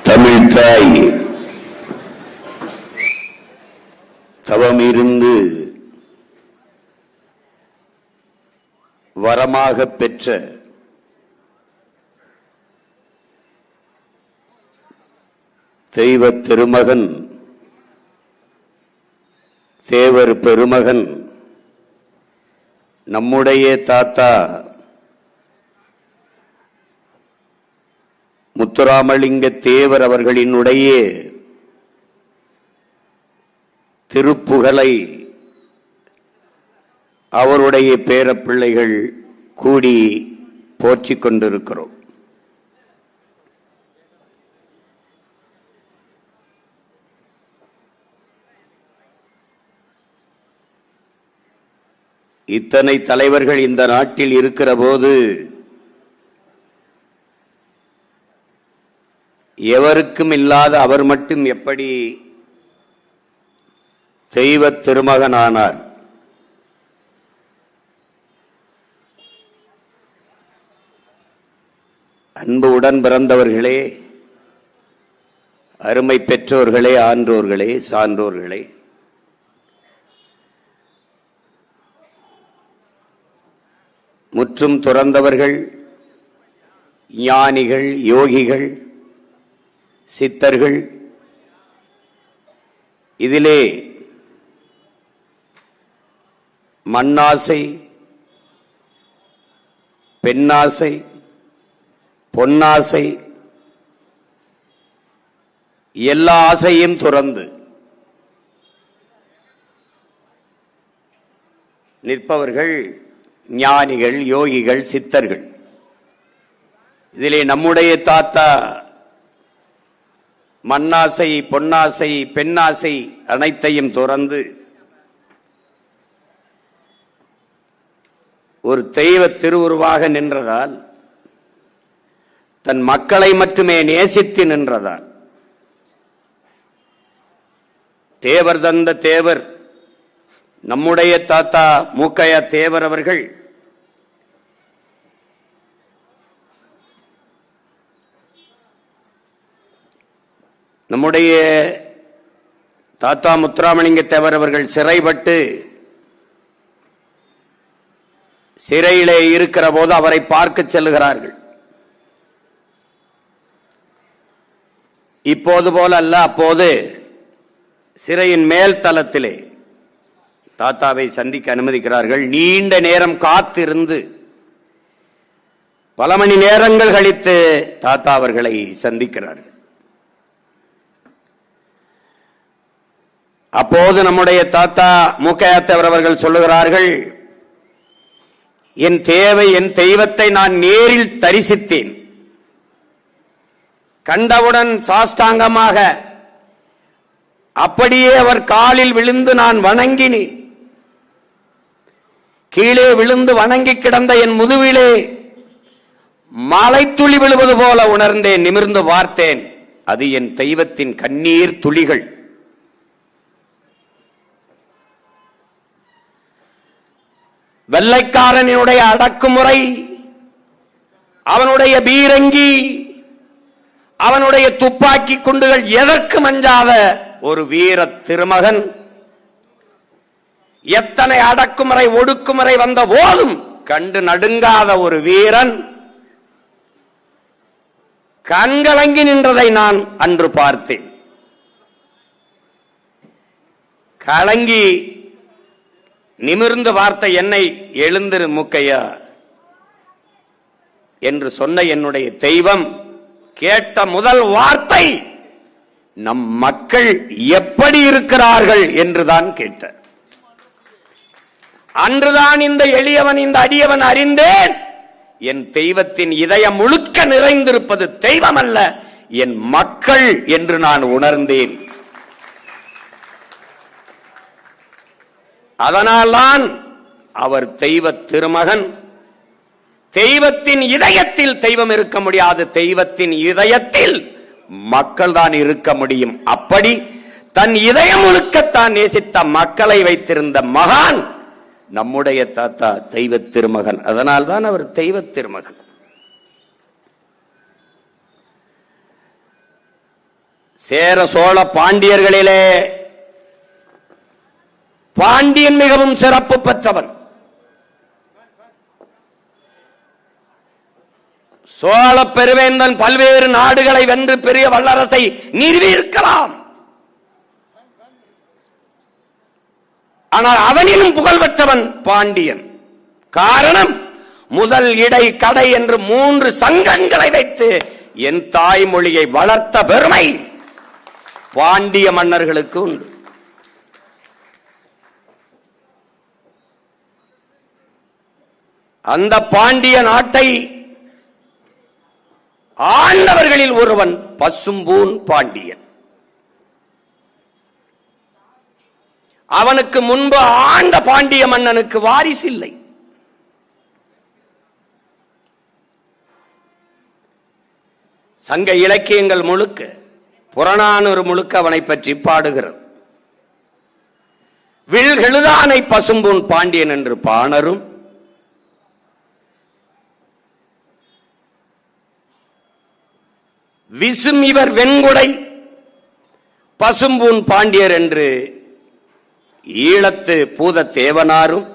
தமிழ்த்தாய் தவமிருந்து வரமாக பெற்ற தெய்வ திருமகன் தேவர் பெருமகன் நம்முடைய தாத்தா முத்துராமலிங்க தேவர் அவர்களினுடைய திருப்புகழை அவருடைய பேரப்பிள்ளைகள் கூடி போற்றிக் கொண்டிருக்கிறோம். இத்தனை தலைவர்கள் இந்த நாட்டில் இருக்கிற போது எவருக்கும் இல்லாத அவர் மட்டும் எப்படி தெய்வ திருமகனானார்? அன்பு உடன் பிறந்தவர்களே, அருமை பெற்றோர்களே, ஆன்றோர்களே, சான்றோர்களே, முற்றும் துறந்தவர்கள், ஞானிகள், யோகிகள், சித்தர்கள், இதிலே மண்ணாசை, பெண்ணாசை, பொன்னாசை, எல்லா ஆசையும் துறந்து நிற்பவர்கள் ஞானிகள், யோகிகள், சித்தர்கள். இதிலே நம்முடைய தாத்தா மண்ணாசை, பொன்னாசை, பெண்ணாசை அனைத்தையும் துறந்து ஒரு தெய்வ திருவுருவாக நின்றதால், தன் மக்களை மட்டுமே நேசித்து நின்றதால், தேவர் தந்த தேவர் நம்முடைய தாத்தா மூக்கையா தேவர் அவர்கள் நம்முடைய தாத்தா முத்துராமலிங்க தேவர் அவர்கள் சிறைப்பட்டு சிறையிலே இருக்கிற போது அவரை பார்க்க செல்லுகிறார்கள். இப்போது போல அல்ல, அப்போது சிறையின் மேல் தளத்திலே தாத்தாவை சந்திக்க அனுமதிக்கிறார்கள். நீண்ட நேரம் காத்திருந்து பல மணி நேரங்கள் கழித்து தாத்தா அவர்களை சந்திக்கிறார்கள். அப்போது நம்முடைய தாத்தா மூக்கையா தேவர் அவர்கள் சொல்லுகிறார்கள், என் தேவை, என் தெய்வத்தை நான் நேரில் தரிசித்தேன். கண்டவுடன் சாஷ்டாங்கமாக அப்படியே அவர் காலில் விழுந்து நான் வணங்கினேன். கீழே விழுந்து வணங்கி கிடந்த என் முதுவிலே மலைத்துளி விழுவது போல உணர்ந்தேன். நிமிர்ந்து பார்த்தேன், அது என் தெய்வத்தின் கண்ணீர் துளிகள். வெள்ளைக்காரனுடைய அடக்குமுறை, அவனுடைய பீரங்கி, அவனுடைய துப்பாக்கி குண்டுகள் எதற்கு மஞ்சாத ஒரு வீர திருமகன், எத்தனை அடக்குமுறை ஒடுக்குமுறை வந்த போதும் கண்டு நடுங்காத ஒரு வீரன் கண்கலங்கி நின்றதை நான் அன்று பார்த்தேன். கலங்கி நிமிர்ந்து பார்த்த என்னை, எழுந்திரு மூக்கையா என்று சொன்ன என்னுடைய தெய்வம் கேட்ட முதல் வார்த்தை, நம் மக்கள் எப்படி இருக்கிறார்கள் என்றுதான் கேட்டார். அன்றுதான் இந்த எளியவன், இந்த அடியவன் அறிந்தேன், என் தெய்வத்தின் இதயம் முழுக்க நிறைந்திருப்பது தெய்வம் அல்ல, என் மக்கள் என்று நான் உணர்ந்தேன். அதனால்தான் அவர் தெய்வ திருமகன். தெய்வத்தின் இதயத்தில் தெய்வம் இருக்க முடியாது, தெய்வத்தின் இதயத்தில் மக்கள் தான் இருக்க முடியும். அப்படி தன் இதயம் முழுக்கத்தான் நேசித்த மக்களை வைத்திருந்த மகான் நம்முடைய தாத்தா தெய்வ திருமகன். அதனால்தான் அவர் தெய்வ திருமகன். சேர சோழ பாண்டியர்களிலே பாண்டியன் மிகவும் சிறப்பு பெற்றவன். சோழ பெருவேந்தன் பல்வேறு நாடுகளை வென்று பெரிய வல்லரசை நிறுவியிருக்கலாம். ஆனால் அவனிலும் புகழ்பெற்றவன் பாண்டியன். காரணம், முதல் இடை கடை என்று 3 சங்கங்களை வைத்து என் தாய்மொழியை வளர்த்த பெருமை பாண்டிய மன்னர்களுக்கு உண்டு. அந்த பாண்டிய நாட்டை ஆண்டவர்களில் ஒருவன் பசும்பூன் பாண்டியன். அவனுக்கு முன்பு ஆண்ட பாண்டிய மன்னனுக்கு வாரிசில்லை. சங்க இலக்கியங்கள் முழுக்க, புறநானூறு முழுக்க அவனை பற்றி பாடுகிறது. வில்கெழுதானை பசும்பூன் பாண்டியன் என்று பாணரும், விசும் இவர் வெண்குடை பசும்பூன் பாண்டியர் என்று ஈழத்து பூத தேவனாரும்,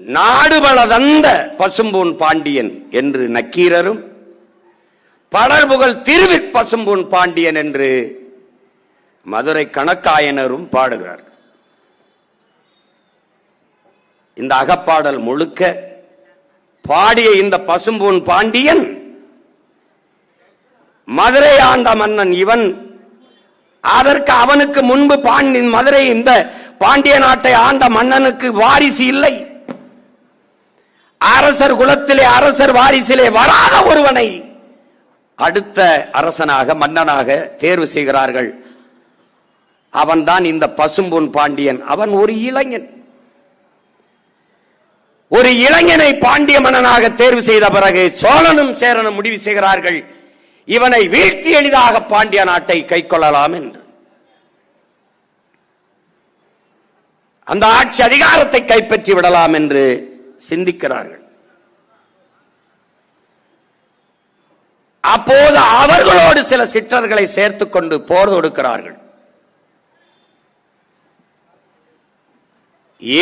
நாடுபளதந்த பசும்பூன் பாண்டியன் என்று நக்கீரரும், படர்புகழ் திருவிற் பசும்பூன் பாண்டியன் என்று மதுரை கணக்காயனரும் பாடுகிறார். இந்த அகப்பாடல் முழுக்க பாடிய இந்த பசும்பூன் பாண்டியன் மதுரை ஆண்ட மன்னன். இவன் அதற்கு அவனுக்கு முன்பு மதுரை இந்த பாண்டிய நாட்டை ஆண்ட மன்னனுக்கு வாரிசு இல்லை. அரசர் குலத்திலே, அரசர் வாரிசிலே வராத ஒருவனை அடுத்த அரசனாக, மன்னனாக தேர்வு செய்கிறார்கள். அவன்தான் இந்த பசும்பொன் பாண்டியன். அவன் ஒரு இளைஞன். ஒரு இளைஞனை பாண்டிய மன்னனாக தேர்வு செய்த பிறகு சோழனும் சேரனும் முடிவு செய்கிறார்கள், இவனை வீழ்த்தி எளிதாக பாண்டிய நாட்டை கைக்கொள்ளலாம் என்று. அந்த ஆட்சி அதிகாரத்தை கைப்பற்றி விடலாம் என்று சிந்திக்கிறார்கள். அப்போது அவர்களோடு சில சிற்றர்களை சேர்த்துக் கொண்டு போர் தொடுக்கிறார்கள்.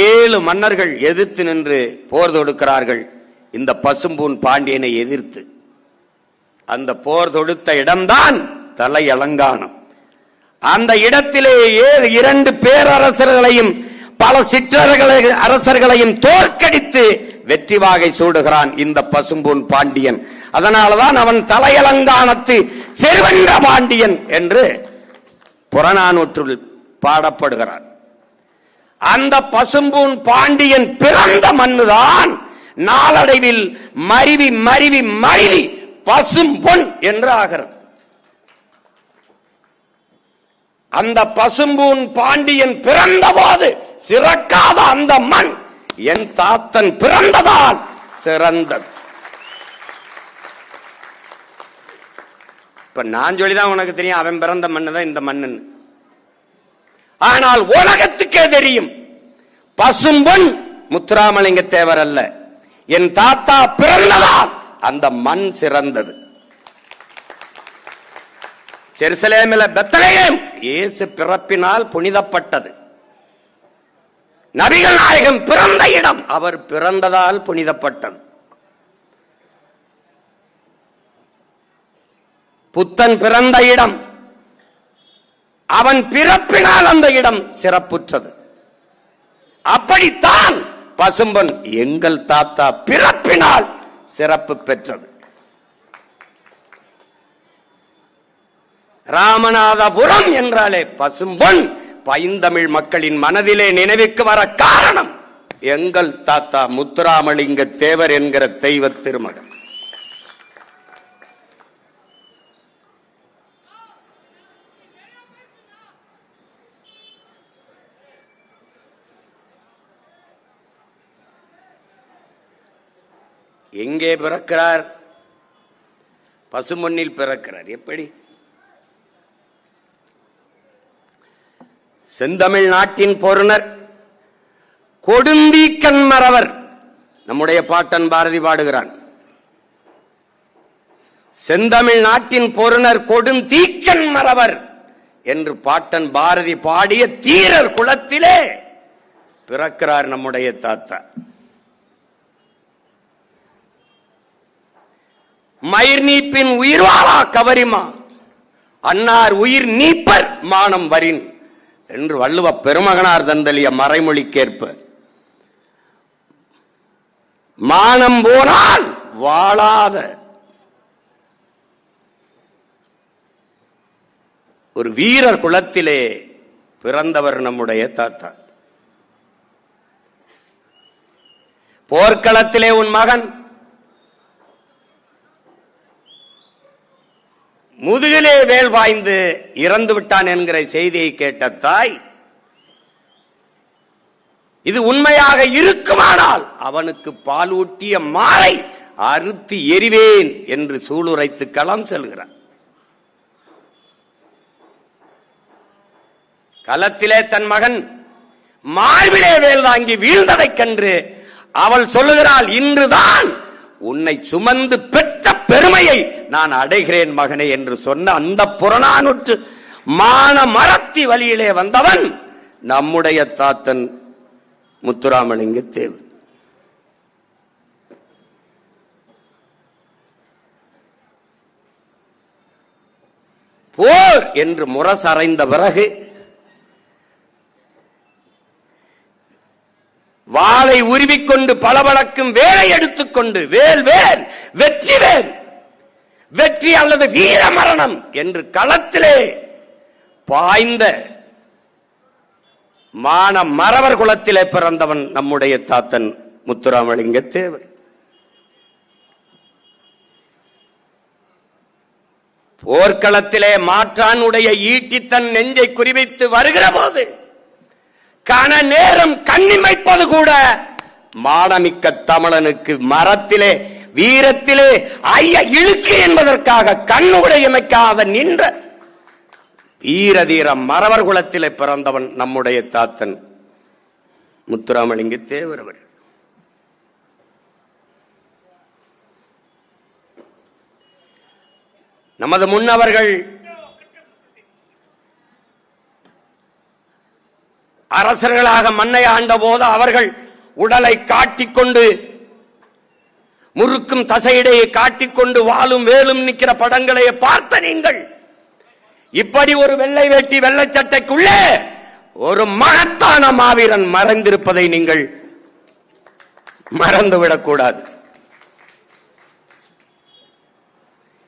7 மன்னர்கள் எதிர்த்து நின்று போர் தொடுக்கிறார்கள் இந்த பசும்பூன் பாண்டியனை எதிர்த்து. அந்த போர் தொடுத்த இடம்தான் தலையலங்கானம். அந்த இடத்திலே 2 பேரரசர்களையும் பல அரசர்களையும் தோற்கடித்து வெற்றி வாகை சூடுகிறான் இந்த பசும்பூன் பாண்டியன். அதனால்தான் அவன் தலையலங்கானத்து செருவென்ற பாண்டியன் என்று புறநானூற்றில் பாடப்படுகிறான். அந்த பசும்பூன் பாண்டியன் பிறந்த மண்ணுதான் நாளடைவில் மருவி மருவி மருவி பசும்பொன் என்று ஆகிறது. அந்த பசும்பூன் பாண்டியன் பிறந்த போது சிறக்காத அந்த மண் என் தாத்தன் பிறந்ததால் சிறந்தது. இப்ப நான் சொல்லிதான் உனக்கு தெரியும் அவன் பிறந்த மண்ணு தான் இந்த மண்ணு. ஆனால் உலகத்துக்கே தெரியும் பசும்பொன் முத்துராமலிங்க தேவர் அல்ல, என் தாத்தா பிறந்ததால் அந்த மண் சிறந்தது. ஜெருசலேமில் பெத்லகேம் இயேசு பிறப்பினால் புனிதப்பட்டது. நபிகள் நாயகம் பிறந்த இடம் அவர் பிறந்ததால் புனிதப்பட்டது. புத்தன் பிறந்த இடம் அவன் பிறப்பினால் அந்த இடம் சிறப்புற்றது. அப்படித்தான் பசும்பொன் எங்கள் தாத்தா பிறப்பினால் சிறப்பு பெற்றது. ராமநாதபுரம் என்றாலே பசும்பொன் பைந்தமிழ் மக்களின் மனதிலே நினைவுக்கு வர காரணம் எங்கள் தாத்தா முத்துராமலிங்க தேவர் என்கிற தெய்வ திருமகன். எங்கே பிறக்கிறார்? பசும்பொன்னில் பிறக்கிறார். எப்படி? செந்தமிழ் நாட்டின் பொருணர் கொடுந்தீக்கன் மறவர் நம்முடைய பாட்டன் பாரதி பாடுகிறான். செந்தமிழ் நாட்டின் பொருணர் கொடுந்தீக்கன் மறவர் என்று பாட்டன் பாரதி பாடிய தீரர் குலத்திலே பிறக்கிறார் நம்முடைய தாத்தா. மயிர் நீப்பின் உயிர்வாளா கவரிமா, அன்னார் உயிர் நீப்பர் மானம் வரின் என்று வள்ளுவ பெருமகனார் தந்தலிய மறைமொழிக்கேற்ப மானம் போனால் வாழாத ஒரு வீரர் குலத்திலே பிறந்தவர் நம்முடைய தாத்தா. போர்க்களத்திலே உன் மகன் முதுகிலே வேல் வாய்ந்து இறந்து விட்டான் என்கிற செய்தியை கேட்ட தாய், இது உண்மையாக இருக்குமானால் அவனுக்கு பாலூட்டிய மாலை அறுத்து எறிவேன் என்று சூளுரைத்து களம் செல்கிறார். களத்திலே தன் மகன் மார்பிலே வேல் வாங்கி வீழ்ந்ததைக் கண்டு அவள் சொல்லுகிறாள், இன்றுதான் உன்னை சுமந்து பெற்ற பெருமையை நான் அடைகிறேன் மகனே என்று சொன்ன அந்த புறநானூற்று மான மரத்தி வழியிலே வந்தவன் நம்முடைய தாத்தன் முத்துராமலிங்க தேவர். போர் என்று முரசறைந்த பிறகு வாளை உருவிக்கொண்டு பளபளக்கும் வேலை எடுத்துக்கொண்டு வேல் வேல் வெற்றி வேல் வெற்றி அல்லது வீர மரணம் என்று களத்திலே பாய்ந்த மான மறவர் குலத்திலே பிறந்தவன் நம்முடைய தாத்தன் முத்துராமலிங்க தேவர். போர்க்களத்திலே மாற்றானுடைய ஈட்டி தன் நெஞ்சை குறிவைத்து வருகிற போது கன நேரம் கண்ணிமைப்பது கூட மானமிக்க தமிழனுக்கு மரத்திலே வீரத்திலே ஐய இழுக்கு என்பதற்காக கண்ணுடையமைக்காத நின்ற வீரதீர மறவர் குலத்திலே பிறந்தவன் நம்முடைய தாத்தன் முத்துராமலிங்க தேவர் அவர். நமது முன்னவர்கள் அரசர்களாக மண்ணை ஆண்ட போது அவர்கள் உடலை காட்டிக்கொண்டு முறுக்கும் தசையிடையே காட்டிக்கொண்டு வாளும் வேலும் நிற்கிற படங்களை பார்த்த நீங்கள் இப்படி ஒரு வெள்ளை வேட்டி வெள்ளை சட்டைக்குள்ளே ஒரு மகத்தான மாவீரன் மறைந்திருப்பதை நீங்கள் மறந்துவிடக் கூடாது.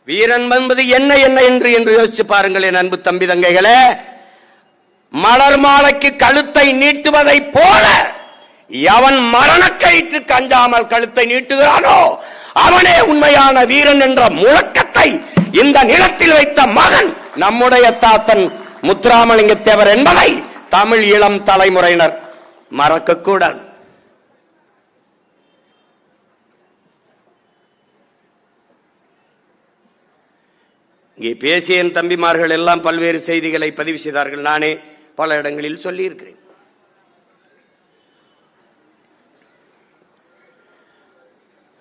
வீரன் என்பது என்ன என்ன என்று யோசிச்சு பாருங்கள் என் அன்பு தம்பி தங்கைகளே. மலர் மாலைக்கு கழுத்தை நீட்டுவதை போல எவன் மரணக்கயிற்றுக்கு அஞ்சாமல் கழுத்தை நீட்டுகிறானோ அவனே உண்மையான வீரன் என்ற முழக்கத்தை இந்த நிலத்தில் வைத்த மகன் நம்முடைய தாத்தன் முத்துராமலிங்க தேவர் என்பதை தமிழ் இளம் தலைமுறையினர் மறக்க கூடாது. இங்கே பேசிய என் தம்பிமார்கள் எல்லாம் பல்வேறு செய்திகளை பதிவு செய்தார்கள். நானே பல இடங்களில் சொல்லியிருக்கிறேன்.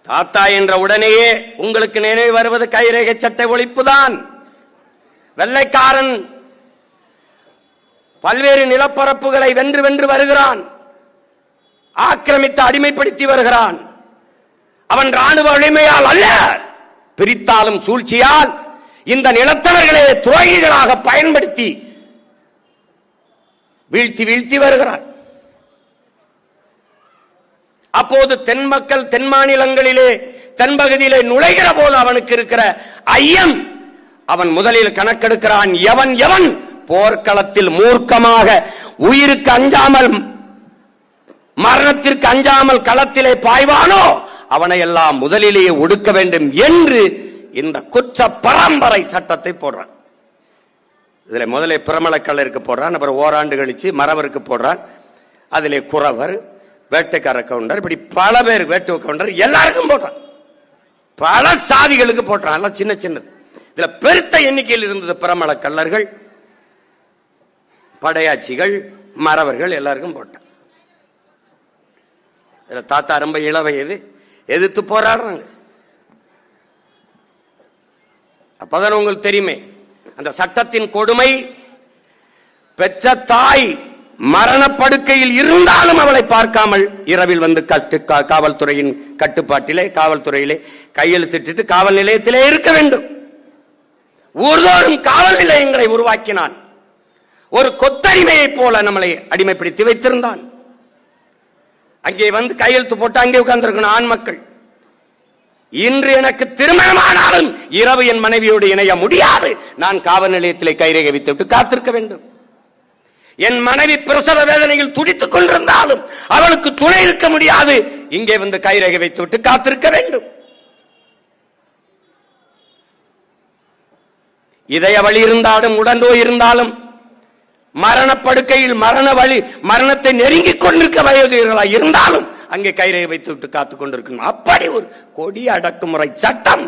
தாத்தா என்ற உடனேயே உங்களுக்கு நினைவு வருவது கைரேகை சட்டை ஒழிப்புதான். வெள்ளைக்காரன் பல்வேறு நிலப்பரப்புகளை வென்று வென்று வருகிறான், ஆக்கிரமித்து அடிமைப்படுத்தி வருகிறான். அவன் ராணுவ வலிமையால் அல்ல, பிரித்தாலும் சூழ்ச்சியால் இந்த நிலத்தவர்களே துரோகிகளாக பயன்படுத்தி வீழ்த்தி வீழ்த்தி வருகிறான். அப்போது தென் மக்கள் தென் மாநிலங்களிலே தென்பகுதியிலே நுழைகிற போது அவனுக்கு இருக்கிற ஐயம், அவன் முதலில் கணக்கெடுக்கிறான். எவன் எவன் போர்க்களத்தில் மூர்க்கமாக உயிருக்கு அஞ்சாமல் மரணத்திற்கு அஞ்சாமல் களத்திலே பாய்வானோ அவனை எல்லாம் முதலிலேயே ஒடுக்க வேண்டும் என்று இந்த குற்ற பரம்பரை சட்டத்தை போடுறான். இதுல முதலே பிரமலக்கல்லருக்கு போடுறான், அப்புறம் ஓராண்டு கழிச்சு மறவருக்கு போடுறான். அதிலே குறவர், வேட்டைக்கார கவுண்டர், இப்படி பல பேர், வேட்டுவ கவுண்டர் எல்லாருக்கும் போடுறான். பல சாதிகளுக்கு போடுறான். எல்லாம் சின்ன சின்னது. இதுல பெருத்த எண்ணிக்கையில் இருந்தது பிரமலக்கல்லர்கள், படையாட்சிகள், மறவர்கள் எல்லாருக்கும் போட்டான். இதுல தாத்தா ரொம்ப இளவயது எதிர்த்து போராடுறாங்க. அப்பதான் உங்களுக்கு தெரியுமே அந்த சட்டத்தின் கொடுமை. பெற்ற தாய் மரணப்படுக்கையில் இருந்தாலும் அவளை பார்க்காமல் இரவில் வந்து காவல்துறையின் கட்டுப்பாட்டிலே காவல்துறையிலே கையெழுத்திட்டு காவல் நிலையத்திலே இருக்க வேண்டும். ஊர்தோறும் காவல் நிலையங்களை உருவாக்கினான். ஒரு கொத்தடிமையை போல நம்மளை அடிமைப்படுத்தி வைத்திருந்தான். அங்கே வந்து கையெழுத்து போட்டு அங்கே உட்கார்ந்திருக்கணும் ஆண் மக்கள். இன்று எனக்கு திருமணமானாலும் இரவு என் மனைவியோடு இணைய முடியாது. நான் காவல் நிலையத்திலே கைரேகை வைத்துவிட்டு காத்திருக்க வேண்டும். என் மனைவி பிரசவ வேதனையில் துடித்துக் கொண்டிருந்தாலும் அவளுக்கு துணை இருக்க முடியாது. இங்கே வந்து கைரேகை வைத்துவிட்டு காத்திருக்க வேண்டும். இதய வலி இருந்தாலும் உடந்தோய் இருந்தாலும் மரணப்படுக்கையில் மரணத்தை நெருங்கிக் கொண்டிருக்க வயதுகளாக இருந்தாலும் அங்கே கைரேகை வைத்துவிட்டு காத்துக் கொண்டிருக்கணும். அப்படி ஒரு கொடிய அடக்குமுறை சட்டம்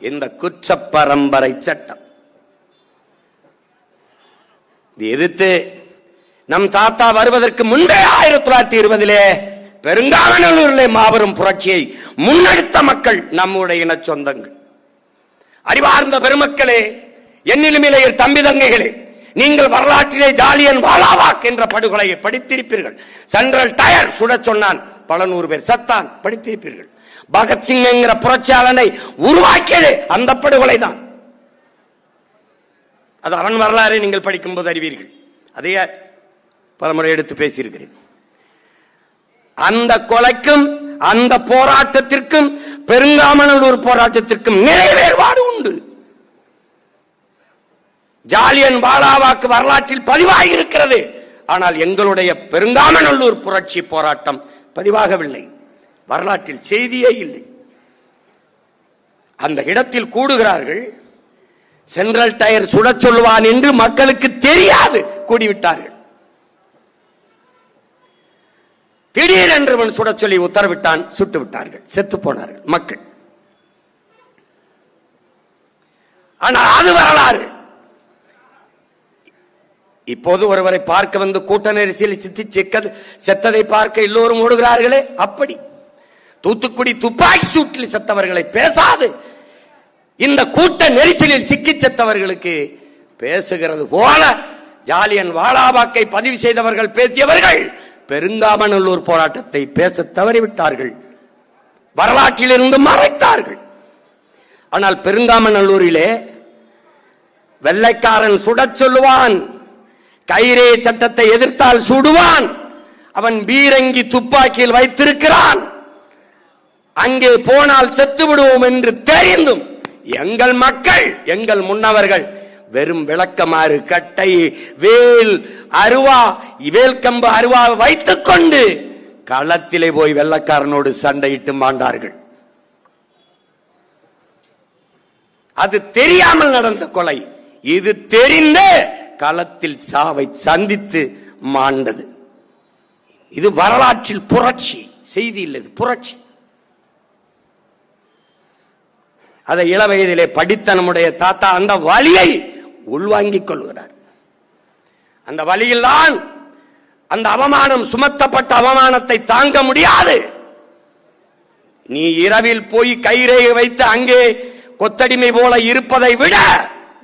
இந்த குற்ற பரம்பரை சட்டம். எதிர்த்து நம் தாத்தா வருவதற்கு முன்பே 1920 பெருங்காவனூரிலே மாபெரும் புரட்சியை முன்னெடுத்த மக்கள் நம்முடைய இன சொந்தங்கள். அறிவார்ந்த பெருமக்களே, எண்ணிலுமிலேயே தம்பி தங்கைகளே, நீங்கள் வரலாற்றிலே ஜாலியன் வாலாபாக் என்ற படுகொலையை படித்திருப்பீர்கள். சென்ட்ரல் டயர் சுட சொன்னான், பல நூறு பேர் சத்தான், படித்திருப்பீர்கள். பகத்சிங் என்கிற புரட்சியாளனை உருவாக்கியது அந்த படுகொலை தான். அது அவன் வரலாறை நீங்கள் படிக்கும் போது அறிவீர்கள். அதையே பலமுறை எடுத்து பேசியிருக்கிறேன். அந்த கொலைக்கும் அந்த போராட்டத்திற்கும் பெருங்காமனூர் போராட்டத்திற்கும் நிறைய வேறுபாடு உண்டு. ஜாலியன் வாலாபாக் வரலாற்றில் பதிவாகி இருக்கிறது. ஆனால் எங்களுடைய பெருங்காமநல்லூர் புரட்சி போராட்டம் பதிவாகவில்லை. வரலாற்றில் செய்தியே இல்லை. அந்த இடத்தில் கூடுகிறார்கள். சென்ட்ரல் டயர் சுட சொல்லுவான் என்று மக்களுக்கு தெரியாது, கூடிவிட்டார்கள். திடீரென்று சுட சொல்லி உத்தரவிட்டான், சுட்டு விட்டார்கள், செத்து போனார்கள் மக்கள். ஆனால் அது வரலாறு. இப்போது ஒருவரை பார்க்க வந்து கூட்ட நெரிசலில் சித்தி செத்ததை பார்க்க எல்லோரும் ஓடுகிறார்களே, அப்படி தூத்துக்குடி துப்பாக்கி சூட்டில் செத்தவர்களை பேசாது இந்த கூட்ட நெரிசலில் சிக்கி செத்தவர்களுக்கு பேசுகிறது போல ஜாலியன் வாலாபாக்கை பதிவு செய்தவர்கள் பேசியவர்கள் பெருங்காமநல்லூர் போராட்டத்தை பேச தவறிவிட்டார்கள், வரலாற்றில் இருந்து மறைத்தார்கள். ஆனால் பெருங்காமநல்லூரிலே வெள்ளைக்காரன் சுடச் சொல்லுவான், கைரே சட்டத்தை எதிர்த்தால் சுடுவான், அவன் பீரங்கி துப்பாக்கியில் வைத்திருக்கிறான், அங்கே போனால் செத்து விடுவோம் என்று தெரிந்தும் எங்கள் மக்கள், எங்கள் முன்னவர்கள் வெறும் விளக்கமாறு, கட்டை, வேல், அருவா, வேல்கம்பு அருவா வைத்துக் கொண்டு களத்திலே போய் வெள்ளக்காரனோடு சண்டையிட்டு மாண்டார்கள். அது தெரியாமல் நடந்த கொலை. இது தெரிந்த களத்தில் சாவை சந்தித்து மாண்டது. இது வரலாற்றில் புரட்சி, செய்தி இல்லை, புரட்சி. அதை இள வயதிலே படித்த நம்முடைய தாத்தா அந்த வலியை உள்வாங்கிக் கொள்கிறார். அந்த வழியில்தான் அந்த அவமானம், சுமத்தப்பட்ட அவமானத்தை தாங்க முடியாது. நீ இரவில் போய் கைரேகை வைத்து அங்கே கொத்தடிமை போல இருப்பதை விட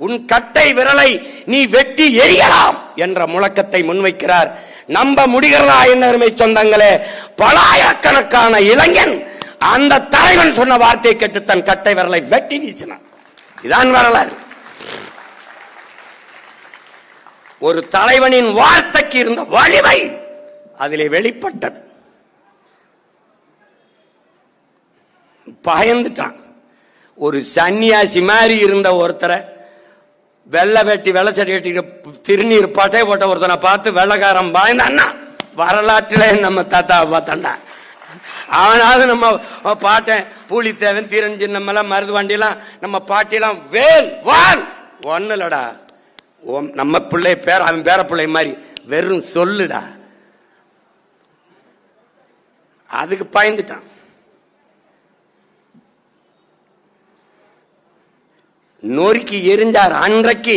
உன் கட்டை விரலை நீ வெட்டி எரியலாம் என்ற முழக்கத்தை முன்வைக்கிறார். நம்ப முடிகிறதா என்ன சொந்தங்களே? பலாயிரக்கணக்கான இளைஞன் அந்த தலைவன் சொன்ன வார்த்தையை கேட்டு தன் கட்டை விரலை வெட்டி வீசினான். இதான் வரலாறு. ஒரு தலைவனின் வார்த்தைக்கு இருந்த வலிமை அதிலே வெளிப்பட்டது. பயந்துட்டான். ஒரு சன்னியாசி மாதிரி இருந்த ஒருத்தரை வெள்ளை வெட்டி வெள்ளச்சடி கட்டிட்டு திருநீர் பட்டை போட்ட ஒருத்தனை பார்த்து வெள்ளக்காரன் பயந்தான்னா வரலாற்றிலே நம்ம தாத்தாவை பார்த்தாண்டா. அவனாவது நம்ம பாட்டேன் பூலித்தேவன், தீரஞ்சின்னமெல்லாம், மருது வண்டியெல்லாம், நம்ம பாட்டியெல்லாம் வேல் வால் ஒன்னு இல்லடா. நம்ம பிள்ளை பேர அவன் பேர பிள்ளை மாதிரி வெறும் சொல்லுடா. அதுக்கு பயந்துட்டான். நொறுக்கி எரிஞ்சார். அன்றைக்கு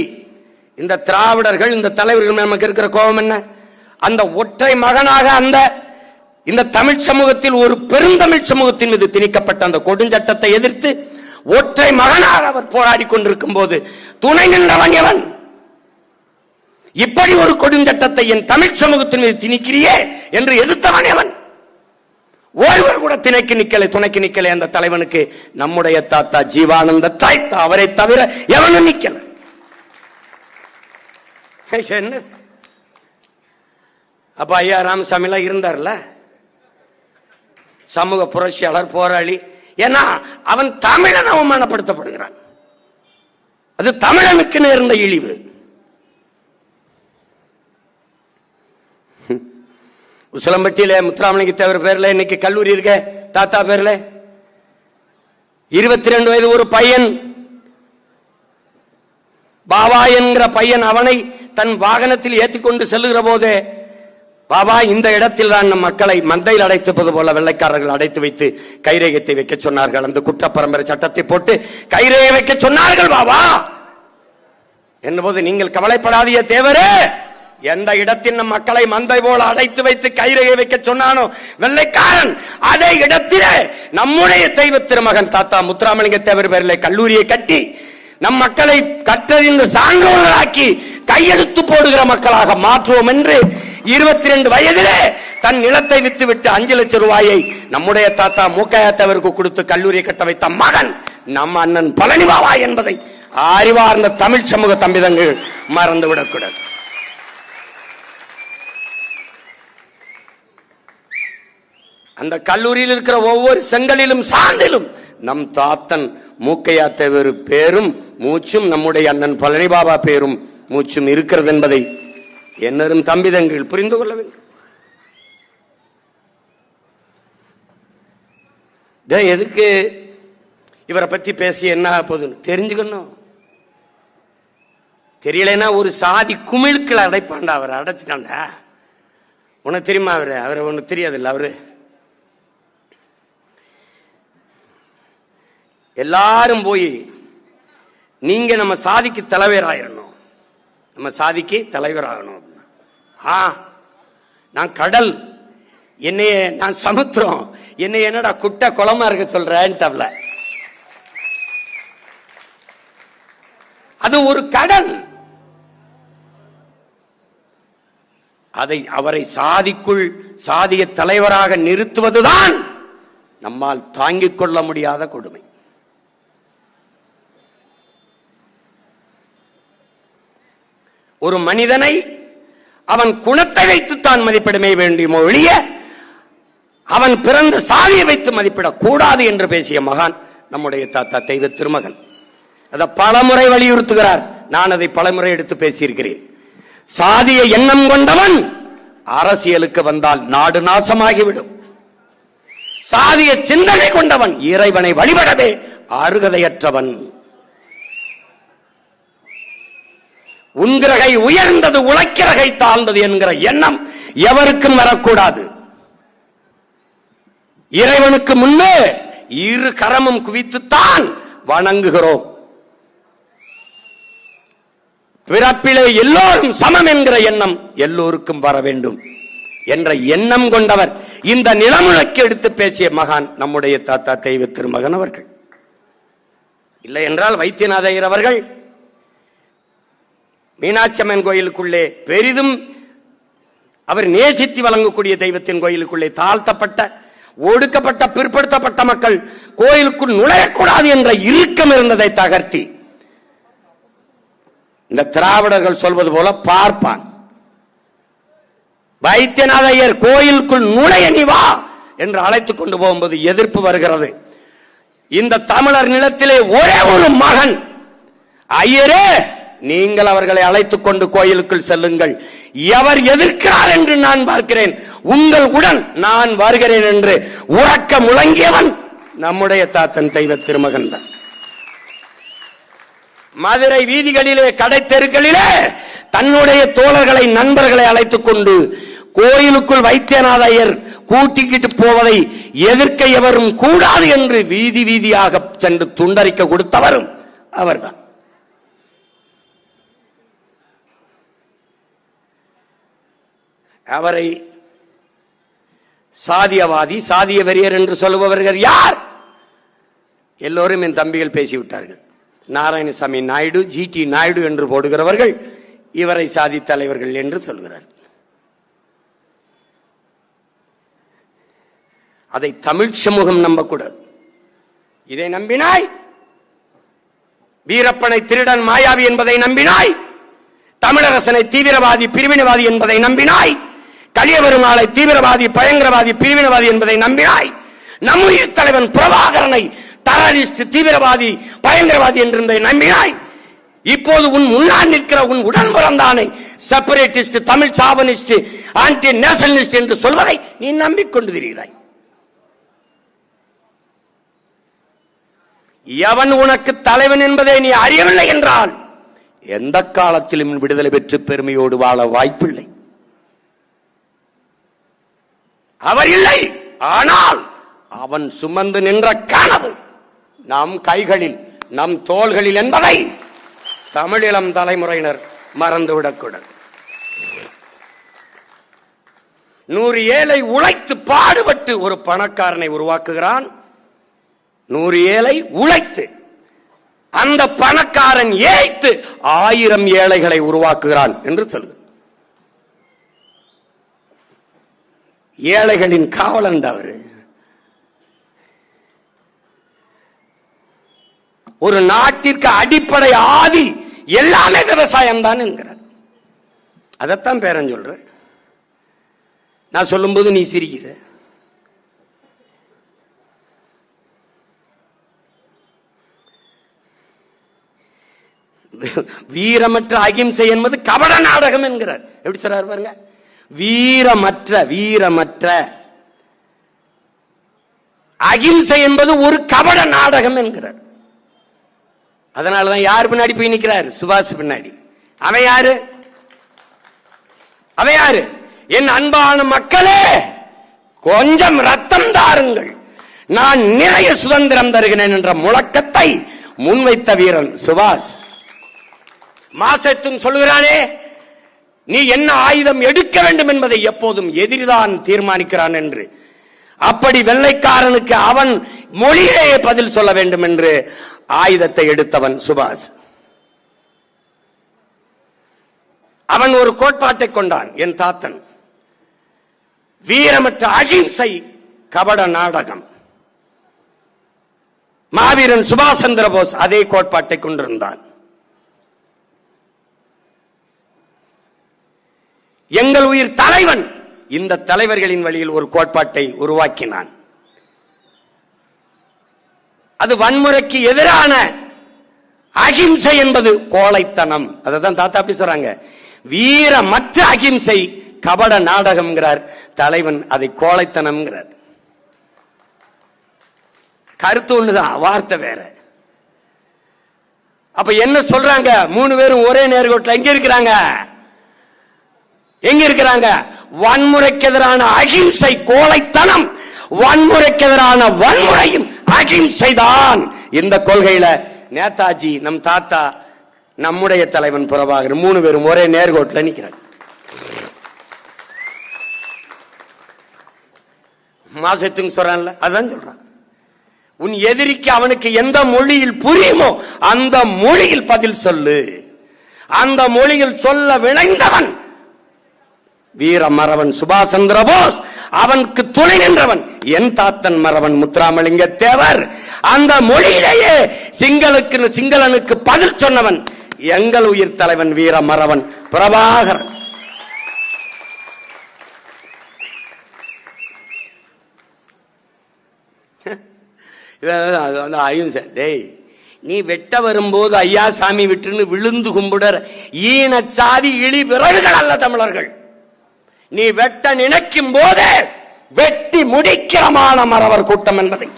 இந்த திராவிடர்கள், இந்த தலைவர்கள் நமக்கு இருக்கிற கோபம் என்ன? அந்த ஒற்றை மகனாக அந்த இந்த தமிழ் சமூகத்தில் ஒரு பெருந்தமிழ் சமூகத்தின் மீது திணிக்கப்பட்ட அந்த கொடுஞ்சட்டத்தை எதிர்த்து ஒற்றை மகனாக அவர் போராடி கொண்டிருக்கும் போது துணை நின்றவன் எவன்? இப்படி ஒரு கொடுஞ்சட்டத்தை என் தமிழ் சமூகத்தின் மீது திணிக்கிறியே என்று எதிர்த்தவன் எவன்? ஒருவர் கூட திணைக்கு நிக்கலை, துணைக்கு நிக்கலை. அந்த தலைவனுக்கு நம்முடைய தாத்தா ஜீவானந்த தாய்த்தா, அவரை தவிர எவனும் நிக்கல. அப்ப ஐயா ராமசாமி எல்லாம் இருந்தார்ல, சமூக புரட்சியாளர், போராளி. ஏன்னா அவன் தமிழன் அவமானப்படுத்தப்படுகிறான். அது தமிழனுக்கு நேர்ந்த இழிவு. உசிலம்பட்டியில முத்துராமலிங்க தேவர் பேர்ல இன்னைக்கு கல்லூரி இருக்க, தாத்தா பேர்ல 22 வயது ஒரு பையன், பாபா என்கிற பையன், அவனை தன் வாகனத்தில் ஏற்றிக்கொண்டு செல்லுகிற போது, பாபா இந்த இடத்தில் தான் நம் மக்களை மந்தையில் அடைத்தது போல வெள்ளைக்காரர்கள் அடைத்து வைத்து கைரேகத்தை வைக்க சொன்னார்கள். அந்த குற்ற பரம்பரை சட்டத்தை போட்டு கைரேகை வைக்க சொன்னார்கள் பாபா என்னபோது, நீங்கள் கவலைப்படாதீங்க தேவரே, எந்த இடத்தில் நம் மக்களை மந்தை போல அடைத்து வைத்து கைரேகை வைக்க சொன்னானோ வெள்ளைக்காரன், அதே இடத்திலே நம்முடைய தெய்வ திருமகன் தாத்தா முத்துராமலிங்க தேவர் பேரிலே கல்லூரியை கட்டி நம் மக்களை கற்றறிந்து சான்றோர்களாக்கி கையெழுத்து போடுகிற மக்களாக மாற்றுவோம் என்று 22 வயதிலே தன் நிலத்தை வித்துவிட்டு 5 லட்சம் ரூபாயை நம்முடைய தாத்தா மூக்கையா தேவருக்கு கொடுத்து கல்லூரியை கட்ட வைத்த மகன் நம் அண்ணன் பழனி பாபா என்பதை அறிவார்ந்த தமிழ் சமூக தம்பிதங்கள் மறந்துவிடக்கூடாது. அந்த கல்லூரியில் இருக்கிற ஒவ்வொரு செங்கலிலும் சான்றிலும் நம் தாத்தன் மூக்கையா தேவர் பேரும் மூச்சும் நம்முடைய அண்ணன் பழனி பாபா பேரும் மூச்சும் இருக்கிறது என்பதை என்னரும் தம்பிதங்கள் புரிந்து கொள்ள வேண்டும். எதுக்கு இவரை பத்தி பேசி என்ன போகுதுன்னு தெரிஞ்சுக்கணும். தெரியலன்னா ஒரு சாதி குமிழ்கள் அடைப்பாண்டா, அவரை அடைச்சிட்டாண்டா. உனக்கு தெரியுமா அவரை ஒண்ணு தெரியாது இல்ல. அவரு எல்லாரும் போய் நீங்க நம்ம சாதிக்கு தலைவராயிரணும், நம்ம சாதிக்கு தலைவராகணும். நான் கடல், என்னைய நான் சமுத்திரம், என்னை என்னடா குட்ட குளமா இருக்க சொல்றேன். அது ஒரு கடல். அவரை சாதிக்குள் சாதிய தலைவராக நிறுத்துவதுதான் நம்மால் தாங்கிக் கொள்ள முடியாத கொடுமை. ஒரு மனிதனை அவன் குணத்தை வைத்துத்தான் மதிப்பிடமே வேண்டியமோ ஒழிய அவன் பிறந்த சாதியை வைத்து மதிப்பிடக் கூடாது என்று பேசிய மகான் நம்முடைய தாத்தா தெய்வ திருமகன். அதை பலமுறை வலியுறுத்துகிறார். நான் அதை பலமுறை எடுத்து பேசியிருக்கிறேன். சாதிய எண்ணம் கொண்டவன் அரசியலுக்கு வந்தால் நாடு நாசமாகிவிடும். சாதிய சிந்தனை கொண்டவன் இறைவனை வழிபடவே அருகதையற்றவன். உன்கிரகை உயர்ந்தது உழைக்கிறகை தாழ்ந்தது என்கிற எண்ணம் எவருக்கும் வரக்கூடாது. இறைவனுக்கு முன்னே இரு கரமும் குவித்துத்தான் வணங்குகிறோம். பிறப்பிலே எல்லோரும் சமம் என்கிற எண்ணம் எல்லோருக்கும் வர வேண்டும் என்ற எண்ணம் கொண்டவர் இந்த நிலமுழக்கு எடுத்து பேசிய மகான் நம்முடைய தாத்தா தெய்வ திருமகன் அவர்கள். இல்லை என்றால் வைத்தியநாத ஐயர் அவர்கள் மீனாட்சி அம்மன் கோயிலுக்குள்ளே பெரிதும் அவர் நேசித்து வழங்கக்கூடிய தெய்வத்தின் கோயிலுக்குள்ளே தாழ்த்தப்பட்ட ஒடுக்கப்பட்ட பிற்படுத்தப்பட்ட மக்கள் கோயிலுக்குள் நுழையக்கூடாது என்ற இறுக்கம் இருந்ததை தகர்த்தி இந்த திராவிடர்கள் சொல்வது போல பார்ப்பான். வைத்தியநாத ஐயர் கோயிலுக்குள் நுழைய நீ வா என்று அழைத்துக் கொண்டு போகும்போது எதிர்ப்பு வருகிறது. இந்த தமிழர் நிலத்திலே ஒரே ஒரு மகன், ஐயரே நீங்கள் அவர்களை அழைத்துக் கொண்டு கோயிலுக்குள் செல்லுங்கள், எவர் எதிர்க்கிறார் என்று நான் பார்க்கிறேன், உங்கள் உடன் நான் வருகிறேன் என்று உறக்க முழங்கியவன் நம்முடைய தாத்தன் தெய்வ திருமகன் தான். மதுரை வீதிகளிலே கடை தெருக்களிலே தன்னுடைய தோழர்களை நண்பர்களை அழைத்துக் கொண்டு கோயிலுக்குள் வைத்தியநாத ஐயர் கூட்டிக்கிட்டு போவதை எதிர்க்க எவரும் கூடாது என்று வீதி வீதியாக சென்று துண்டறிக்க கொடுத்தவரும் அவர்தான். அவரை சாதியவாதி சாதிய வெறியர் என்று சொல்லுபவர்கள் யார்? எல்லோரும் என் தம்பிகள் பேசிவிட்டார்கள். நாராயணசாமி நாயுடு, ஜிடி நாயுடு என்று போடுகிறவர்கள் இவரை சாதி தலைவர்கள் என்று சொல்கிறார். அதை தமிழ் சமூகம் நம்பக்கூடாது. இதை நம்பினாய், வீரப்பனை திருடன் மாயாவி என்பதை நம்பினாய், தமிழரசனை தீவிரவாதி பிரிவினவாதி என்பதை நம்பினாய், கலியபெருமாளை தீவிரவாதி பயங்கரவாதி பிரிவினவாதி என்பதை நம்பினாய், நம் உயிர் தலைவன் பிரபாகரனை டெரரிஸ்ட் தீவிரவாதி பயங்கரவாதி என்று நம்பினாய். இப்போது உன் முன்னால் நிற்கிற உன் உடன் பிறந்தானை separatist, Tamil chauvinist, anti nationalist என்று சொல்வதை நீ நம்பிக்கொண்டு திரிகிறாய். எவன் உனக்கு தலைவன் என்பதை நீ அறியவில்லை என்றால் எந்த காலத்திலும் விடுதலை பெற்று பெருமையோடு வாழ வாய்ப்பில்லை. அவர் இல்லை, ஆனால் அவன் சுமந்து நின்ற கனவு நம் கைகளில், நம் தோள்களில் என்பதை தமிழிளம் தலைமுறையினர் மறந்துவிடக்கூடாது. 100 ஏழை உழைத்து பாடுபட்டு ஒரு பணக்காரனை உருவாக்குகிறான். 100 ஏழை உழைத்து அந்த பணக்காரன் ஏய்த்து 1000 ஏழைகளை உருவாக்குகிறான் என்று சொல்லு. ஏழைகளின் காவலன் அவரு. ஒரு நாட்டிற்கு அடிப்படை ஆதி எல்லாமே விவசாயம் தான் என்கிறார். அதைத்தான் பேரன் சொல்ற. நான் சொல்லும்போது நீ சிரிக்கிற. வீரமற்ற அகிம்சை என்பது கபட நாடகம் என்கிறார். எப்படி சொல்றாரு பாருங்க. வீரமற்ற அகிம்சை என்பது ஒரு கபட நாடகம் என்கிறார். அதனாலதான் யார் பின்னாடி போய் நிற்கிறார்? சுபாஷ் பின்னாடி. அவன் யாரு? என் அன்பான மக்களே, கொஞ்சம் ரத்தம் தாருங்கள், நான் நிறைய சுதந்திரம் தருகிறேன் என்ற முழக்கத்தை முன்வைத்த வீரன் சுபாஷ். மாசத்தும் சொல்லுகிறானே, நீ என்ன ஆயுதம் எடுக்க வேண்டும் என்பதை எப்போதும் எதிரிதான் தீர்மானிக்கிறான் என்று. அப்படி வெள்ளைக்காரனுக்கு அவன் மொழியிலேயே பதில் சொல்ல வேண்டும் என்று ஆயுதத்தை எடுத்தவன் சுபாஷ். அவன் ஒரு கோட்பாட்டை கொண்டான், என் தாத்தன். வீரமற்ற அகிம்சை கபட நாடகம். மாவீரன் சுபாஷ் சந்திர போஸ் அதே கோட்பாட்டை கொண்டிருந்தான். எங்கள் உயிர் தலைவன் இந்த தலைவர்களின் வழியில் ஒரு கோட்பாட்டை உருவாக்கினான். அது வன்முறைக்கு எதிரான அகிம்சை என்பது கோழைத்தனம். அதான் தாத்தா அப்படி சொல்றாங்க. வீரமற்ற அகிம்சை கபட நாடகம் தலைவன், அதை கோழைத்தனம். கருத்து ஒண்ணுதான், வார்த்தை வேற. அப்ப என்ன சொல்றாங்க? 3 பேரும் ஒரே நேர்கோட்டில் எங்க இருக்கிறாங்க? வன்முறைக்கு எதிரான அகிம்சை கோழைத்தனம், வன்முறைக்கு எதிரான வன்முறையும் அகிம்சை தான். இந்த கொள்கையில நேதாஜி, நம் தாத்தா, நம்முடைய தலைவன் பிரபாகரன் 3 பேரும் ஒரே நேர்கோட்டில் நிற்கிறாங்க. மாசத்துக்கு சொல்றான்ல, அதான் சொல்றான். உன் எதிரிக்கு அவனுக்கு எந்த மொழியில் புரியுமோ அந்த மொழியில் பதில் சொல்லு. அந்த மொழியில் சொல்ல விளைந்தவன் வீர மறவன் சுபாஷ் சந்திர போஸ். அவனுக்கு துணை நின்றவன் என் தாத்தன் மறவன் முத்துராமலிங்க தேவர். அந்த மொழியிலேயே சிங்களனுக்கு பதில் சொன்னவன் எங்கள் உயிர் தலைவன் வீர மறவன் பிரபாகரன். டேய், நீ வெட்ட வரும்போது ஐயா சாமி விட்டுன்னு விழுந்து கும்பிடுற ஈன சாதி இழி விறகுகள் அல்ல தமிழர்கள். நீ வெட்ட நினைக்கும் போதே வெட்டி முடிக்கிறமான மறவர் கூட்டம் என்பதை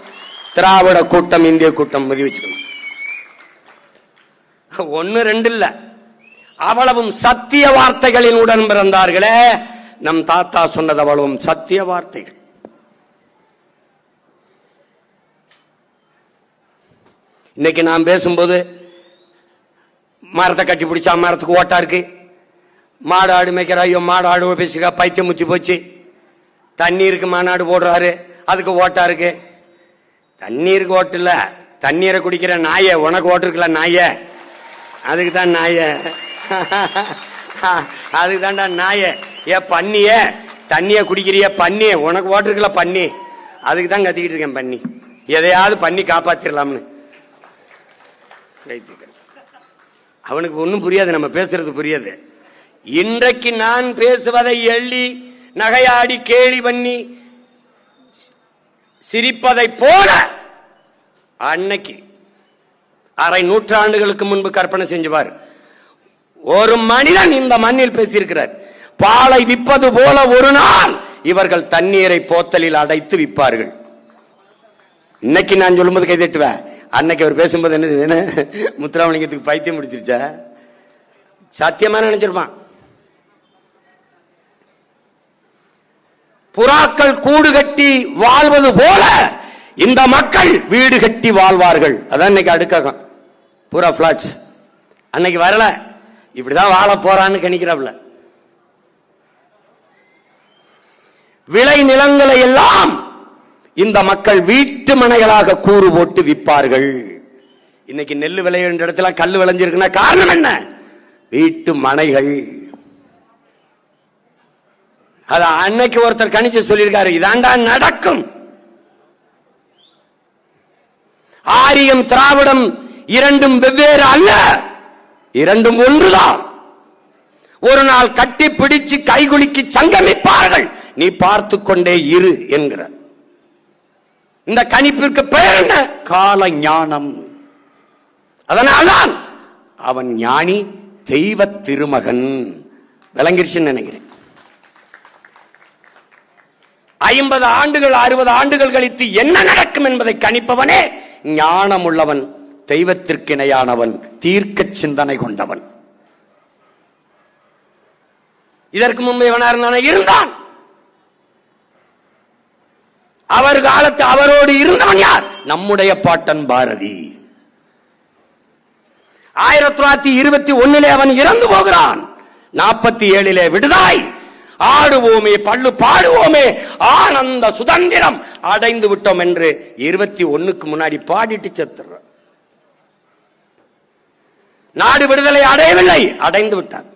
திராவிட கூட்டம், இந்திய கூட்டம் பதிவு வச்சுக்கணும். 1 2 இல்ல, அவ்வளவும் சத்திய வார்த்தைகளின் உடன் பிறந்தார்களே. நம் தாத்தா சொன்னது அவ்வளவும் சத்திய வார்த்தைகள். இன்னைக்கு நான் பேசும்போது மரத்தை கட்டி பிடிச்சா மரத்துக்கு ஓட்டா இருக்கு, மாடு ஆடு மேய்க்கிற, ஐயோ மாடு ஆடு பேசுக, பைத்தியம் முத்தி போச்சு. தண்ணீருக்கு மாநாடு போடுறாரு, அதுக்கு ஓட்டா இருக்கு. தண்ணீருக்கு ஓட்டு இல்ல, தண்ணீரை குடிக்கிற நாய உனக்கு ஓட்டிருக்கலாம் நாய, அதுக்கு தான் நாய, அதுக்கு தான்டா நாய. ஏ பண்ணிய தண்ணிய குடிக்கிறிய பண்ணி உனக்கு ஓட்டிருக்கல பண்ணி, அதுக்கு தான் கத்திக்கிட்டு இருக்கேன் பண்ணி. எதையாவது பண்ணி காப்பாத்திரலாம்னு. அவனுக்கு ஒன்னும் புரியாது, நம்ம பேசுறது புரியாது. இன்றைக்கு நான் பேசுவதை எள்ளி நகையாடி கேலி பண்ணி சிரிப்பதை போல அன்னைக்கு அரை நூற்றாண்டுகளுக்கு முன்பு கற்பனை செஞ்சுவார். ஒரு மனிதன் இந்த மண்ணில் பேசியிருக்கிறார், பாலை விற்பது போல ஒரு நாள் இவர்கள் தண்ணீரை போத்தலில் அடைத்து விற்பார்கள். இன்னைக்கு நான் சொல்லும்போது கை தட்டுவேன், அன்னைக்கு அவர் பேசும்போது என்ன முத்துராமலிங்கத்துக்கு பைத்தியம் முடிச்சிருச்சா? சத்தியமா நினைச்சிருப்பான். புறாக்கள் கூடு கட்டி வாழ்வது போல இந்த மக்கள் வீடு கட்டி வாழ்வார்கள். அதான் இன்னைக்கு அடுக்காகம் புறா பிளாட்ஸ். அன்னைக்கு வரல, இப்படிதான் வாழ போறான்னு கணிக்கிறாப்ல. விளை நிலங்களை எல்லாம் இந்த மக்கள் வீட்டு மனைகளாக கூறு போட்டு விற்பார்கள். இன்னைக்கு நெல் விளையிற இடத்துல கல் விளைஞ்சிருக்குன்னா காரணம் என்ன? வீட்டு மனைகள். அத அன்னைக்கு ஒருத்தர் கணிச்சு சொல்லியிருக்காரு, இதாண்டா நடக்கும். ஆரியம் திராவிடம் இரண்டும் வெவ்வேறு அல்ல, இரண்டும் ஒன்றுதான். ஒரு நாள் கட்டி பிடிச்சு கைகுலுக்கி சங்கமிப்பார்கள், நீ பார்த்து கொண்டே இரு என்கிறார். இந்த கணிப்பிற்கு பெயர் என்ன? கால ஞானம். அதனால்தான் அவன் ஞானி, தெய்வ திருமகன். விளங்கிருச்சுன்னு நினைக்கிறேன். 50 ஆண்டுகள் 60 ஆண்டுகள் கழித்து என்ன நடக்கும் என்பதை கணிப்பவனே ஞானம் உள்ளவன், தெய்வத்திற்கு இணையானவன், தீர்க்க சிந்தனை கொண்டவன். இதற்கு முன்பு இவனார் இருந்தான். அவர் காலத்து அவரோடு இருந்தவன் யார்? நம்முடைய பாட்டன் பாரதி. 1921 அவன் இறந்து போகிறான். 47 விடுதாய். ஆடுவோமே பள்ளு பாடுவோமே ஆனந்த சுதந்திரம் அடைந்து விட்டோம் என்று 21க்கு முன்னாடி பாடிட்டு செத்துற. நாடு விடுதலை அடையவில்லை, அடைந்து விட்டார்.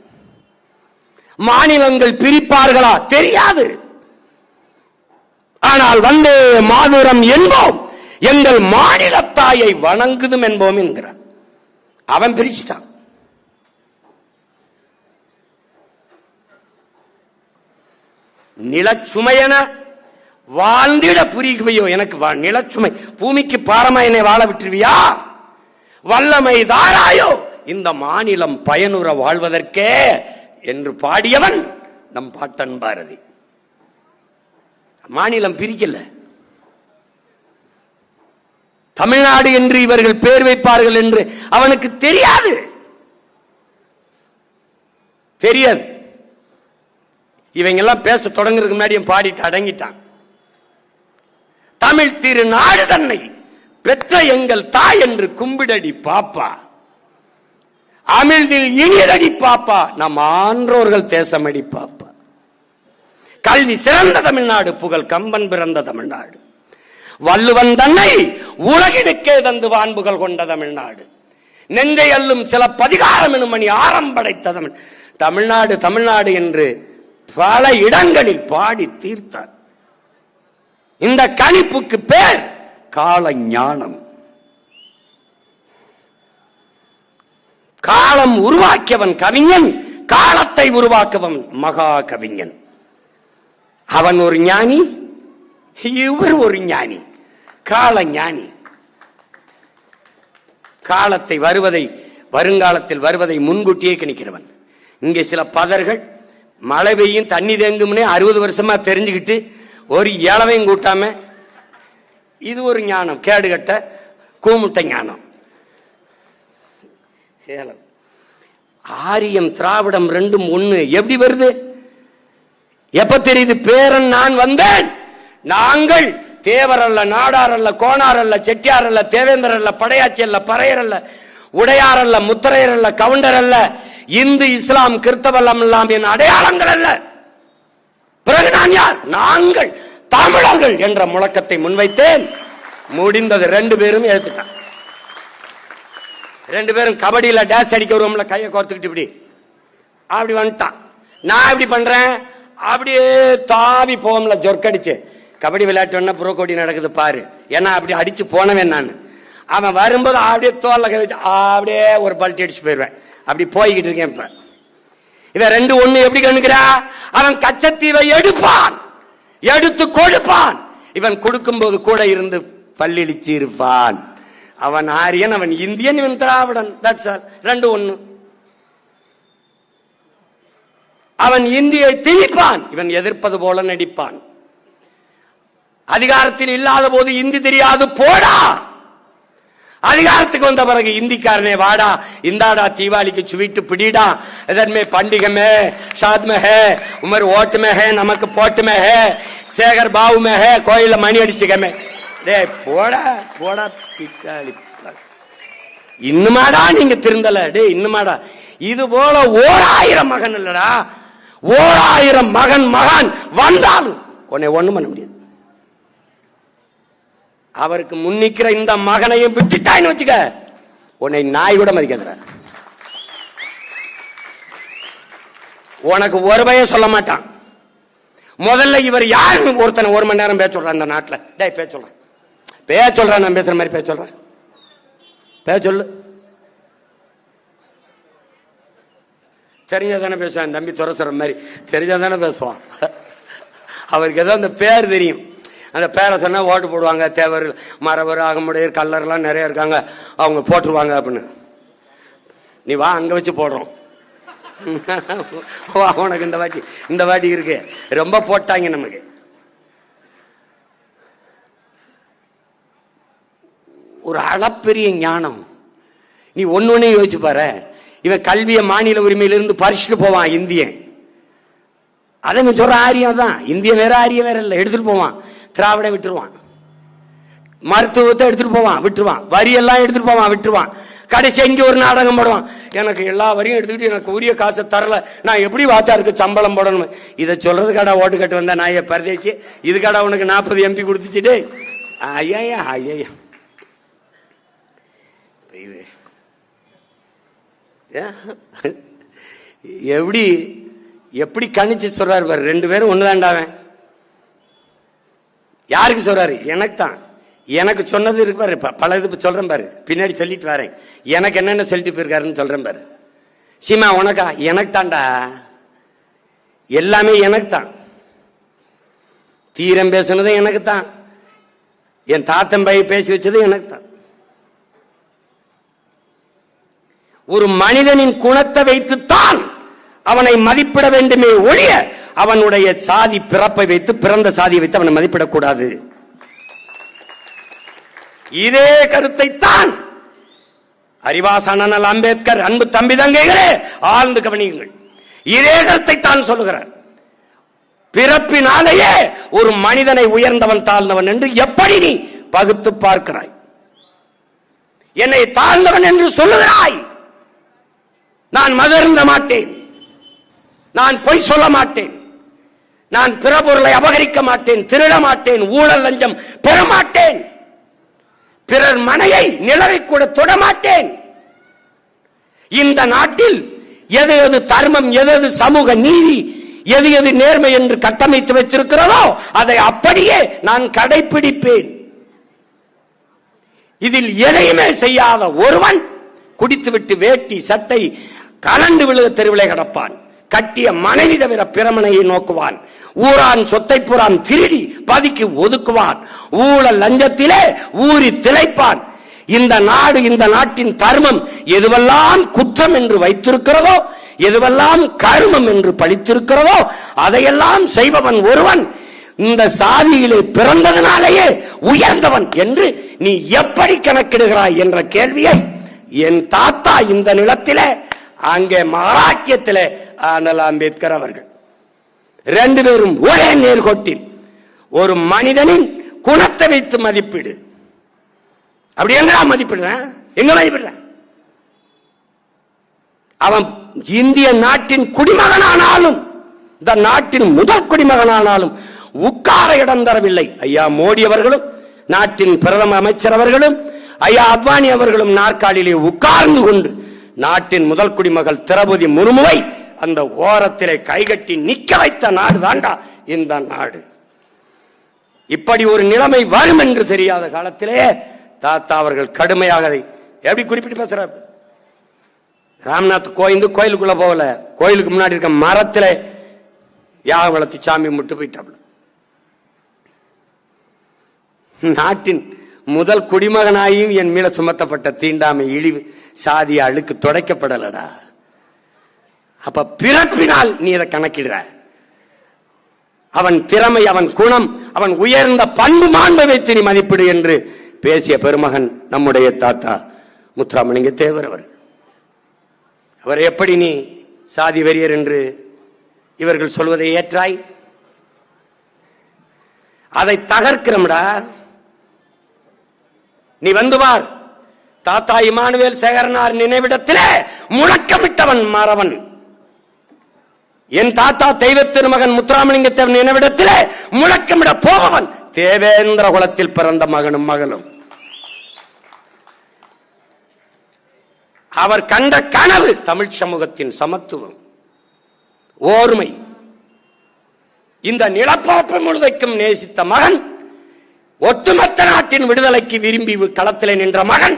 மாநிலங்கள் பிரிப்பார்களா தெரியாது. ஆனால் வந்தே மாதரம் என்போம், எங்கள் மாநில தாயை வணங்குதும் என்போம் என்கிறார். அவன் பிரிச்சுட்டான். நிலச்சுமையென வாழ்ந்திட புரிகுவையோ எனக்கு நிலச்சுமை, பூமிக்கு பாரமா என்னை வாழ விட்டுருவியா? வல்லமை தாராயோ இந்த மாநிலம் பயனுற வாழ்வதற்கே என்று பாடியவன் நம் பாட்டன் பாரதி. மாநிலம் பிரிக்கல. தமிழ்நாடு என்று இவர்கள் பேர் வைப்பார்கள் என்று அவனுக்கு தெரியாது. இவங்க எல்லாம் பேச தொடங்குறதுக்கு முன்னாடி பாடிட்டு அடங்கிட்டான். தமிழ் திருநாடு தன்னை பெற்ற எங்கள் தாய் என்று கும்பிடடி பாப்பா, அமிழ்தில் இனியதடி பாப்பா, நம் ஆன்றோர்கள் தேசமடி பாப்பா. கல்வி சிறந்த தமிழ்நாடு, புகழ் கம்பன் பிறந்த தமிழ்நாடு, வள்ளுவன் தன்னை உலகினுக்கே தந்து வான்புகள் கொண்ட தமிழ்நாடு, நெஞ்சை அள்ளும் சில பதிகாரம் எனும் மணி ஆரம்படைத்த தமிழ்நாடு தமிழ்நாடு என்று பல இடங்களில் பாடி தீர்த்தார். இந்த கணிப்புக்கு பேர் கால ஞானம். காலம் உருவாக்கியவன் கவிஞன், காலத்தை உருவாக்குவன் மகா கவிஞன். அவன் ஒரு ஞானி, இவர் ஒரு ஞானி, கால ஞானி. காலத்தை வருங்காலத்தில் வருவதை முன்கூட்டியே கணிக்கிறவன். இங்கே சில பதர்கள் மழை பெய்யும் தண்ணி தேங்கும்னே 60 வருஷமா தெரிஞ்சுக்கிட்டு ஒரு இளவையும் கூட்டாம, இது ஒரு ஞானம், கேடுகட்ட கூமுட்ட ஞானம். ஆரியம் திராவிடம் ரெண்டும் ஒண்ணு எப்படி வருது? எப்ப தெரியுது? பேரன் நான் வந்தேன். நாங்கள் தேவர் அல்ல, நாடார் அல்ல, கோணார் அல்ல, செட்டியார் அல்ல, தேவேந்தர் அல்ல, படையாச்சி அல்ல, பறையர் அல்ல, உடையார் அல்ல, முத்திரையர் அல்ல, கவுண்டர் அல்ல, இந்து இஸ்லாம் கிறிஸ்தவம் எல்லாம் என் அடையாளங்கள் அல்ல. பிறகு நான் யார்? நாங்கள் தமிழர்கள் என்ற முழக்கத்தை முன்வைத்தேன். முடிந்தது. 2 பேரும் ஏத்துட்டான். 2 பேரும் கபடியில டேஸ் அடிக்க வருவோம்ல, கையை கோர்த்துக்கிட்டு இப்படி அப்படி வந்துட்டான். நான் எப்படி பண்றேன், அப்படியே தாவி போவோம்ல ஜொர்க்கடிச்சு. கபடி விளையாட்டு புறோ கோடி நடக்குது பாரு, ஏன்னா அப்படி அடிச்சு போனவன் நான். அவன் வரும்போது அப்படியே தோல்ல கை வச்சு அப்படியே ஒரு பல்ட்டி அடிச்சு போயிடுவேன். அப்படி போய்கிட்டு இருக்கேன். இப்ப இவன் 2-1 எப்படி கணுக்கிறா, அவன் கச்சத்தீவை எடுப்பான், எடுத்து கொடுப்பான். இவன் கொடுக்கும் போது கூட இருந்து பல்லிடிச்சு இருப்பான். அவன் ஆரியன், அவன் இந்தியன், இவன் திராவிடன். That's all. 2-1. அவன் இந்தியை திணிப்பான், இவன் எதிர்ப்பது போல நடிப்பான். அதிகாரத்தில் இல்லாத போது இந்தி தெரியாது போடா, அதிகாரத்துக்கு வந்த பிறகு இந்திக்காரனே வாடா, இந்தாடா தீபாவளிக்கு சுவிட்டு பிடிடா, இதன்மே பண்டிகை மே சாத் மே ஹே, உமர் ஓட்டு மே ஹே, நமக்கு போட்டு மே ஹே, சேகர் பாபு மே ஹே, கோயில மணி அடிச்சுக்கமே. டே போடா போடா பிக்காளி. இன்னுமாடா நீங்க திருந்தல? டே இன்னுமாடா? இது போல 1000 மகன் இல்லடா, 1000 மகன் வந்தாலும் உன்னை ஒண்ணும் பண்ண முடியாது. அவருக்கு முன்னிக்கிற இந்த மகனையும் விட்டுட்டான்னு வச்சுக்க, உன்னை நாய் கூட மதிக்காத. உனக்கு ஒரு பயம் சொல்ல மாட்டான். முதல்ல இவர் யாரு ஒருத்தனை 1 மணி நேரம் பேச சொல்றான் இந்த நாட்டில். டே பேச சொல்றான், நான் பேசுற மாதிரி பேச சொல்றேன், பேச சொல்லு. தெரிஞ்சாதானே பேசுவான் தம்பி, துறை சொல்ற மாதிரி தெரிஞ்சாதானே பேசுவான். அவருக்கு ஏதோ அந்த பேர் தெரியும், அந்த பேரை சொன்னா ஓட்டு போடுவாங்க. தேவர், மரவர், அகமுடையர், கல்லர்லாம் நிறைய இருக்காங்க, அவங்க போட்டுருவாங்க அப்படின்னு. நீ வா, அங்க வச்சு போடுறோம். உனக்கு இந்த வாட்டி இருக்கு, ரொம்ப போட்டாங்க நமக்கு. ஒரு அளப்பெரிய ஞானம். நீ ஒன்னொன்னு யோசிச்சு பாரு. இவன் கல்விய மாநில உரிமையிலிருந்து பறிச்சுட்டு போவான் இந்தியன். அதை சொல்ற ஆரியம் தான். இந்திய வேற ஆரியம் வேற இல்ல, எடுத்துட்டு போவான். திராவிட விட்டுருவான், மருத்துவத்தை எடுத்துட்டு போவான் விட்டுருவான், வரி எல்லாம் எடுத்துட்டு போவான் விட்டுருவான். கடைசி இங்க ஒரு நாடகம் போடுவான், எனக்கு எல்லா வரியும் எடுத்துக்கிட்டு எனக்கு உரிய காசை தரல, நான் எப்படி வாத்தாருக்கு சம்பளம் போடணும். இதை சொல்றதுக்காடா ஓட்டு கட்டு வந்தா நாய பரதேச்சு, இதுக்காடா உனக்கு 40 MP கொடுத்துச்சுட்டு. ஐயா ஐயா எப்படி கணிச்சு சொல்றாரு பாரு. 2 பேரும் ஒண்ணுதாண்டாவன். யாருக்கு சொல்றாரு? எனக்கு தான். எனக்கு சொன்னது இருக்கு பாரு, பல இது சொல்றேன் பாரு, பின்னாடி சொல்லிட்டு வரேன். எனக்கு என்னென்ன சொல்லிட்டு போயிருக்காருன்னு சொல்றேன் பாரு. சீமா உனக்கா? எனக்கு தான்டா, எல்லாமே எனக்கு தான். தீரம் பேசுனது எனக்கு தான், என் தாத்தன் பைய பேசி வச்சது எனக்கு தான். ஒரு மனிதனின் குணத்தை வைத்துத்தான் அவனை மதிப்பிட வேண்டுமே ஒழிய அவனுடைய சாதி பிறப்பை வைத்து, பிறந்த சாதியை வைத்து அவனை மதிப்பிடக்கூடாது. இதே கருத்தை தான் அறிவாசனல் அம்பேத்கர், அன்பு தம்பி தங்கைகளே ஆழ்ந்து கவனியுங்கள், இதே கருத்தை தான் சொல்லுகிறார். பிறப்பினாலேயே ஒரு மனிதனை உயர்ந்தவன் தாழ்ந்தவன் என்று எப்படி நீ பகுத்து பார்க்கிறாய்? என்னை தாழ்ந்தவன் என்று சொல்லுகிறாய். நான் மதருந்த மாட்டேன், நான் பொய் சொல்ல மாட்டேன், நான் பிற பொருளை அபகரிக்க மாட்டேன், திருட மாட்டேன், ஊழல் லஞ்சம் பெற மாட்டேன், பிறர் மனையை நிலவை கூட தொட மாட்டேன். இந்த நாட்டில் எது எது தர்மம், எது எது சமூக நீதி, எது எது நேர்மை என்று கட்டமைத்து வைத்திருக்கிறதோ அதை அப்படியே நான் கடைபிடிப்பேன். இதில் எதையுமே செய்யாத ஒருவன் குடித்துவிட்டு வேட்டி சட்டை கலண்டு விழுக தெருவிலே கிடப்பான். கட்டிய மனைவி தவிர பிறமனையை நோக்குவான். ஊரான் சொத்தை புறான் திருடி பதுக்கி ஒதுக்குவான். ஊழல் லஞ்சத்திலே ஊறி திளைப்பான். இந்த நாடு, இந்த நாட்டின் தர்மம் எதுவெல்லாம் குற்றம் என்று வைத்திருக்கிறதோ, எதுவெல்லாம் கருமம் என்று பழித்திருக்கிறதோ அதையெல்லாம் செய்பவன் ஒருவன் இந்த சாதியிலே பிறந்ததனாலேயே உயர்ந்தவன் என்று நீ எப்படி கணக்கிடுகிறாய் என்ற கேள்வியை என் தாத்தா இந்த நிலத்திலே, அங்கே மகாராக்கியத்திலே அண்ணல் அம்பேத்கர் அவர்கள் 2 பேரும் ஒரே நேர்கோட்டில் ஒரு மனிதனின் குணத்தை வைத்து மதிப்பீடு. அப்படி எங்க மதிப்பிடுறேன்? எங்க மதிப்பிடுறேன்? அவன் இந்திய நாட்டின் குடிமகனானாலும், இந்த நாட்டின் முதல் குடிமகனானாலும் உட்கார இடம் தரவில்லை. ஐயா மோடி அவர்களும், நாட்டின் பிரதம அமைச்சர் அவர்களும், ஐயா அத்வானி அவர்களும் நாற்காலிலே உட்கார்ந்து கொண்டு நாட்டின் முதல் குடிமகள் திரௌபதி முர்முவை அந்த ஓரத்திலே கைகட்டி நிக்க வைத்த நாடு தாண்டா இந்த நாடு. இப்படி ஒரு நிலைமை வரும் என்று தெரியாத காலத்திலே தாத்தா அவர்கள் கடுமையாக அதை எப்படி குறிப்பிட்டு பேசுறாரு. ராம்நாத் கோயிலுக்குள்ள போகல, கோயிலுக்கு முன்னாடி இருக்க மரத்திலே யாக வளர்த்தி சாமி முட்டு போயிட்டாப்ல. நாட்டின் முதல் குடிமகனாயும் என் மேல சுமத்தப்பட்ட தீண்டாமை இழிவு சாதி அழுக்கு துடைக்கப்படலடா. அப்ப பிறப்பினால் நீ இதை கணக்கிடுற. அவன் திறமை, அவன் குணம், அவன் உயர்ந்த பண்பு மாண்பை வைத்து நீ மதிப்பிடு என்று பேசிய பெருமகன் நம்முடைய தாத்தா முத்துராமலிங்க தேவர் அவர். அவர் எப்படி நீ சாதி வெறியர் என்று இவர்கள் சொல்வதை ஏற்றாய்? அதை தகர்க்கிறோம்டா. நீ வந்து பார், தாத்தா இமானுவேல் சேகரனார் நினைவிடத்திலே முழக்கமிட்டவன் மாறவன். என் தாத்தா தெய்வ திருமகன் முத்துராமலிங்க தேவர் நினைவிடத்திலே முழக்கமிட போபவன் தேவேந்திர குலத்தில் பிறந்த மகனும் மகளும். அவர் கண்ட கனவு தமிழ் சமூகத்தின் சமத்துவம், ஓர்மை. இந்த நிலப்பரப்பு முழுதைக்கும் நேசித்த மகன், ஒட்டுமொத்த நாட்டின் விடுதலைக்கு விரும்பி களத்திலே நின்ற மகன்,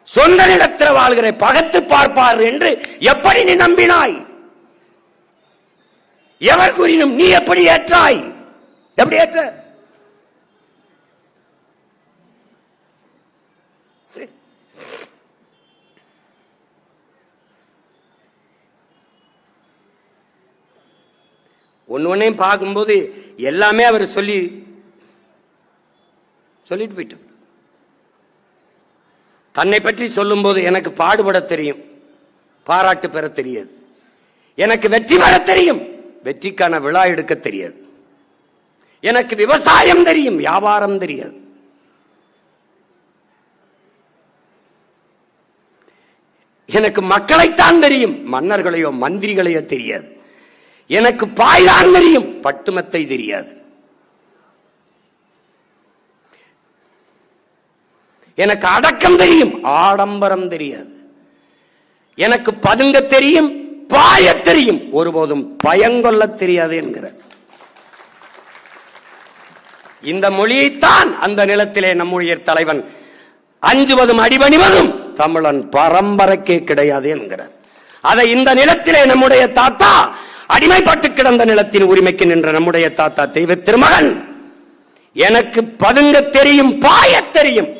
சொந்த நிலத்தில் வாழ்கிற பகத்து பார்ப்பார் என்று எப்படி நீ நம்பினாய்? எவர் கூறினும் நீ எப்படி ஏற்றாய்? எப்படி ஏற்ற? ஒன்னையும் பார்க்கும்போது எல்லாமே அவர் சொல்லிட்டு போயிட்டு, தன்னை பற்றி சொல்லும் போது எனக்கு பாடுபட தெரியும், பாராட்டு பெற தெரியாது. எனக்கு வெற்றி பெற தெரியும், வெற்றிக்கான விழா எடுக்க தெரியாது. எனக்கு விவசாயம் தெரியும், வியாபாரம் தெரியாது. எனக்கு மக்களைத்தான் தெரியும், மன்னர்களையோ மந்திரிகளையோ தெரியாது. எனக்கு பாய்தான் தெரியும், பட்டுமத்தை தெரியாது. எனக்கு அடக்கம் தெரியும், ஆடம்பரம் தெரியாது. எனக்கு பதுங்க தெரியும், பாய தெரியும், ஒருபோதும் பயங்கொள்ள தெரியாது என்கிற இந்த மொழியைத்தான் அந்த நிலத்திலே நம்முடைய தலைவன் அஞ்சுவதும் அடிபணிவதும் தமிழன் பரம்பரைக்கே கிடையாது என்கிறார். அதை இந்த நிலத்திலே நம்முடைய தாத்தா அடிமைப்பட்டு கிடந்த நிலத்தின் உரிமைக்கு நின்ற நம்முடைய தாத்தா தெய்வ திருமகன் எனக்கு பதுங்க தெரியும், பாய தெரியும்,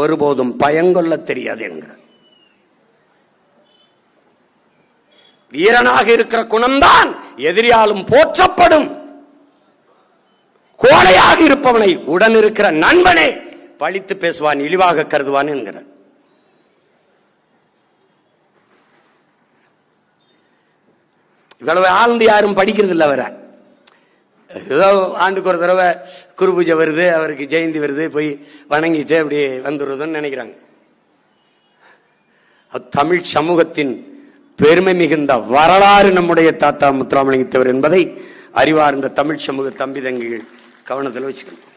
ஒருபோதும் பயங்கொள்ள தெரியாது என்கிறார். வீரனாக இருக்கிற குணம்தான் எதிரியாலும் போற்றப்படும். கோழையாக இருப்பவனை உடன் இருக்கிற நண்பனே பழித்து பேசுவான், இழிவாக கருதுவான் என்கிறார். இவ்வளவு ஆழ்ந்து யாரும் படிக்கிறது இல்லை. அவரை ஏதோ ஆண்டுக்கு ஒரு தடவை குரு பூஜை வருது, அவருக்கு ஜெயந்தி வருது, போய் வணங்கிட்டு அப்படி வந்துடுறதுன்னு நினைக்கிறாங்க. தமிழ் சமூகத்தின் பெருமை மிகுந்த வரலாறு நம்முடைய தாத்தா முத்துராமலிங்க தேவர் என்பதை அறிவார்ந்த தமிழ் சமூக தம்பி தங்கிகள் கவனத்தில் வச்சுக்கணும்.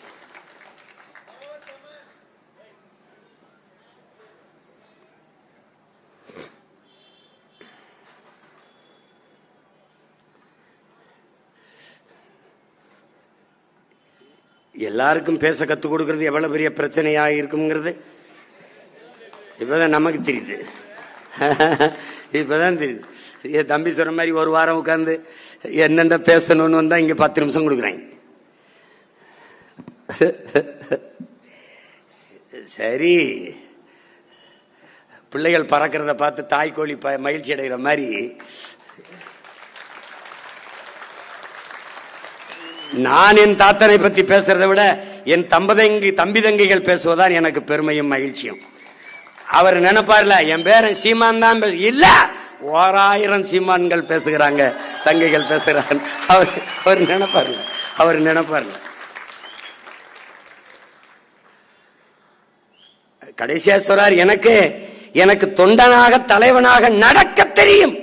எல்லாருக்கும் பேச கத்துக் கொடுக்கிறது எவ்வளவு பெரிய பிரச்சனையா இருக்குங்கிறது இப்பதான் நமக்கு தெரியுது. இப்பதான் தெரியுது. என் தம்பி சொன்ன மாதிரி ஒரு வாரம் உட்கார்ந்து என்னென்ன பேசணும்னு வந்தா இங்க 10 நிமிஷம் கொடுக்குறாங்க. சரி, பிள்ளைகள் பறக்கிறத பார்த்து தாய்க்கோழி மகிழ்ச்சி அடைகிற மாதிரி நான் என் தாத்தனை பத்தி பேசுறதை விட என் தம்பி தங்கைகள் பேசுவதான் எனக்கு பெருமையும் மகிழ்ச்சியும். அவர் நினைப்பார்ல என் பேரன் சீமான் தான் இல்ல, 1000 சீமான்கள் பேசுகிறாங்க, தங்கைகள் பேசுகிறாங்க. அவர் நினைப்பார்ல. கடைசியா சொல்றார், எனக்கு தொண்டனாக தலைவனாக நடக்க தெரியும்,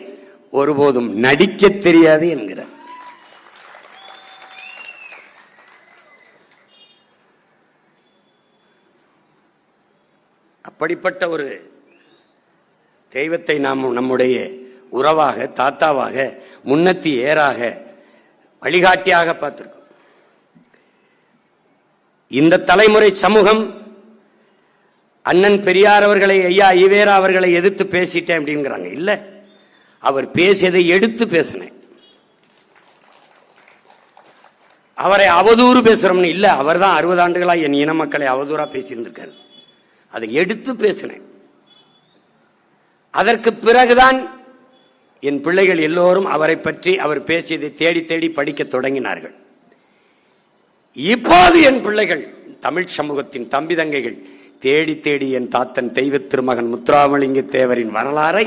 ஒருபோதும் நடிக்க தெரியாது என்கிறார். அப்படிப்பட்ட ஒரு தெய்வத்தை நாம் நம்முடைய உறவாக, தாத்தாவாக, முன்னத்தி ஏறாக, வழிகாட்டியாக பார்த்திருக்கோம். இந்த தலைமுறை சமூகம் அண்ணன் பெரியார் அவர்களை, ஐயா ஈவேரா அவர்களை எதிர்த்து பேசிட்டேன் அப்படிங்கிறாங்க. இல்ல, அவர் பேசியதை எடுத்து பேசினேன். அவரை அவதூறு பேசுறோம்னு இல்ல, அவர் தான் 60 ஆண்டுகளா என் இன மக்களை அவதூறா பேசியிருந்திருக்காரு. அதை எடுத்து பேசினேன். அதற்கு பிறகுதான் என் பிள்ளைகள் எல்லோரும் அவரை பற்றி அவர் பேசியதை தேடி தேடி படிக்க தொடங்கினார்கள். இப்போது என் பிள்ளைகள், தமிழ் சமூகத்தின் தம்பி தங்கைகள் தேடி தேடி என் தாத்தன் தெய்வ திருமகன் முத்துராமலிங்க தேவரின் வரலாறை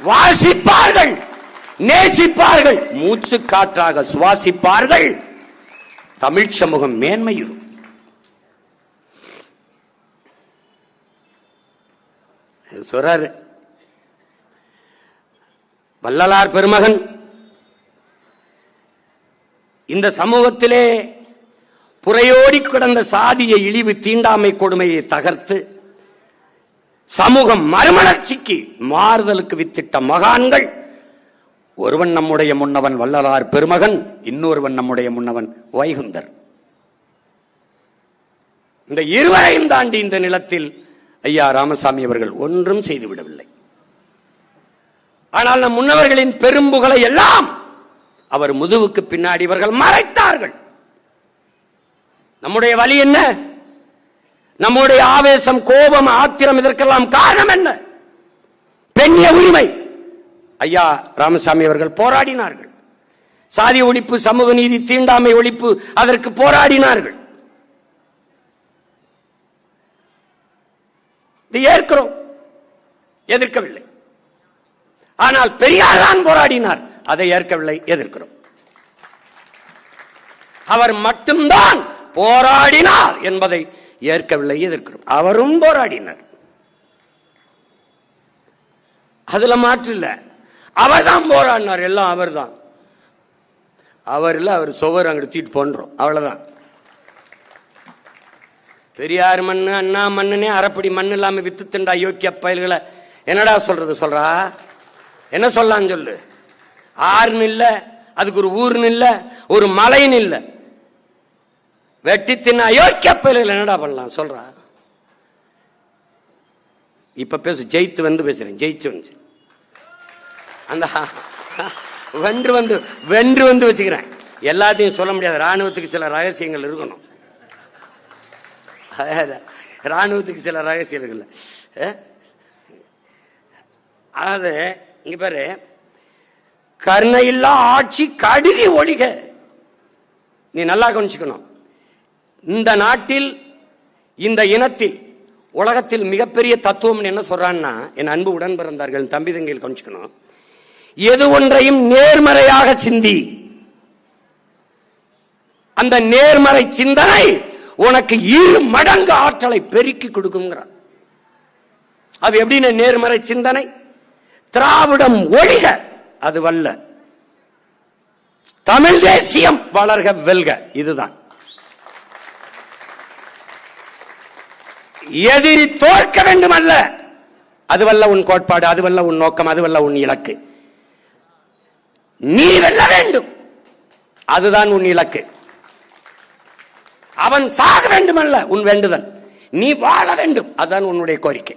வாசிப்பார்கள், நேசிப்பார்கள், மூச்சு காற்றாக சுவாசிப்பார்கள். தமிழ் சமூகம் மேன்மையும். சொல்றாரு வள்ளலார் பெருமகன், இந்த சமூகத்திலே புறையோடி கிடந்த சாதிய இழிவு, தீண்டாமை கொடுமையை தகர்த்து சமூகம் மறுமலர்ச்சிக்கு மாறுதலுக்கு வித்திட்ட மகான்கள். ஒருவன் நம்முடைய முன்னவன் வள்ளலார் பெருமகன், இன்னொருவன் நம்முடைய முன்னவன் வைகுந்தர். இந்த இருவரையும் தாண்டி இந்த நிலத்தில் ஐயா ராமசாமி அவர்கள் ஒன்றும் செய்துவிடவில்லை. ஆனால் நம் முன்னவர்களின் பெரும்புகளை எல்லாம் அவர் முதுகுக்கு பின்னாடி இவர்கள் மறைத்தார்கள். நம்முடைய வலி என்ன? நம்முடைய ஆவேசம், கோபம், ஆத்திரம், இதற்கெல்லாம் காரணம் என்ன? பெண்ணிய உரிமை. ஐயா ராமசாமி அவர்கள் போராடினார்கள். சாதி ஒழிப்பு, சமூக நீதி, தீண்டாமை ஒழிப்பு, அதற்கு போராடினார்கள். ஏற்கிறோம், எதிர்க்கவில்லை. ஆனால் பெரியார் தான் போராடினார், அதை ஏற்கவில்லை, எதிர்க்கிறோம். அவர் மட்டும்தான் போராடினார் என்பதை ஏற்கவில்லை, எதிர்க்கிறோம். அவரும் போராடினார், அதுல மாற்று இல்ல. அவர் தான் போராடினார், எல்லாம் அவர் தான். அவர் இல்ல, அவர் சுவர் அங்க தூக்கிட்டு போன்றோம், அவ்வளவுதான். பெரியார் மண்ணு, அண்ணா மண்ணுனே அரைப்படி மண்ணு இல்லாம வித்து திண்டா யோக்கிய பயல்களை என்னடா சொல்றது? சொல்றா என்ன சொல்லலாம் சொல்லு? ஆறுன்னு இல்ல, அதுக்கு ஒரு ஊர்னு இல்ல, ஒரு மலைன்னு இல்ல, வெட்டி தின்ன யோக்கிய பயல்கள் என்னடா பண்ணலாம் சொல்றா? இப்ப பேசு, ஜெயித்து வந்து பேசுறேன், ஜெயிச்சு வந்து அந்த வென்று வந்து வென்று வந்து வச்சுக்கிறேன். எல்லாத்தையும் சொல்ல முடியாது, ராணுவத்துக்கு சில ரகசியங்கள் இருக்கணும். ராணுவத்துக்கு சில ரகசியங்கள். அதாவது இங்க பாரு, கருணையில்லா ஆட்சி கடுகி ஒழிக. நீ நல்லா கவனிச்சுக்கணும். இந்த நாட்டில், இந்த இனத்தில், உலகத்தில் மிகப்பெரிய தத்துவம் என்ன சொல்றான்னா, என் அன்பு உடன் பிறந்தார்கள் தம்பி தங்கையில் கவனிச்சுக்கணும். எது ஒன்றையும் நேர்மறையாக சிந்தி, அந்த நேர்மறை சிந்தனை உனக்கு 2 மடங்கு ஆற்றலை பெருக்கி கொடுக்குங்கிறான். அது எப்படின்னு நேர்மறை சிந்தனை? திராவிடம் ஒழிக, அது வல்ல. தமிழ் தேசியம் வளர்க வெல்க, இதுதான். எதிரி தோற்க வேண்டும் அல்ல, அதுவல்ல உன் கோட்பாடு, அதுவல்ல உன் நோக்கம், அதுவல்ல உன் இலக்கு. நீ வெல்ல வேண்டும், அதுதான் உன் இலக்கு. அவன் சாக வேண்டும் அல்ல உன் வேண்டுதல், நீ வாழ வேண்டும், அதுதான் உன்னுடைய கோரிக்கை.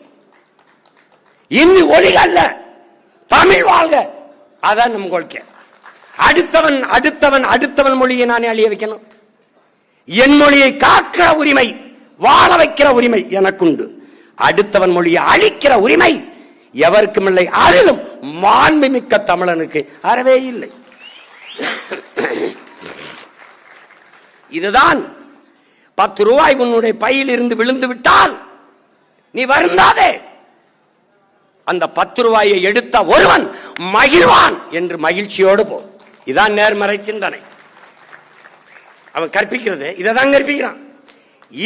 இந்தி ஒழிக அல்ல, தமிழ் வாழ்க, அதான் நம் கோரிக்கை. அடுத்தவன் அடுத்தவன் அடுத்தவன் மொழியை நானே அழிய வைக்கணும்? என் மொழியை காக்கிற உரிமை, வாழ வைக்கிற உரிமை எனக்குண்டு. அடுத்தவன் மொழியை அழிக்கிற உரிமை எவருக்கும் இல்லை, அதிலும் மாண்புமிக்க தமிழனுக்கு அறவே இல்லை. இதுதான் 10 ரூபாய் உன்னுடைய பையில் இருந்து விழுந்து விட்டால் நீ வருந்தாதே. அந்த 10 ரூபாயை எடுத்த ஒருவன் மகிழ்வான் என்று மகிழ்ச்சியோடு போ. இதான் நேர்மறை சிந்தனை. அவன் கற்பிக்கிறது இதைதான் கற்பிக்கிறான்.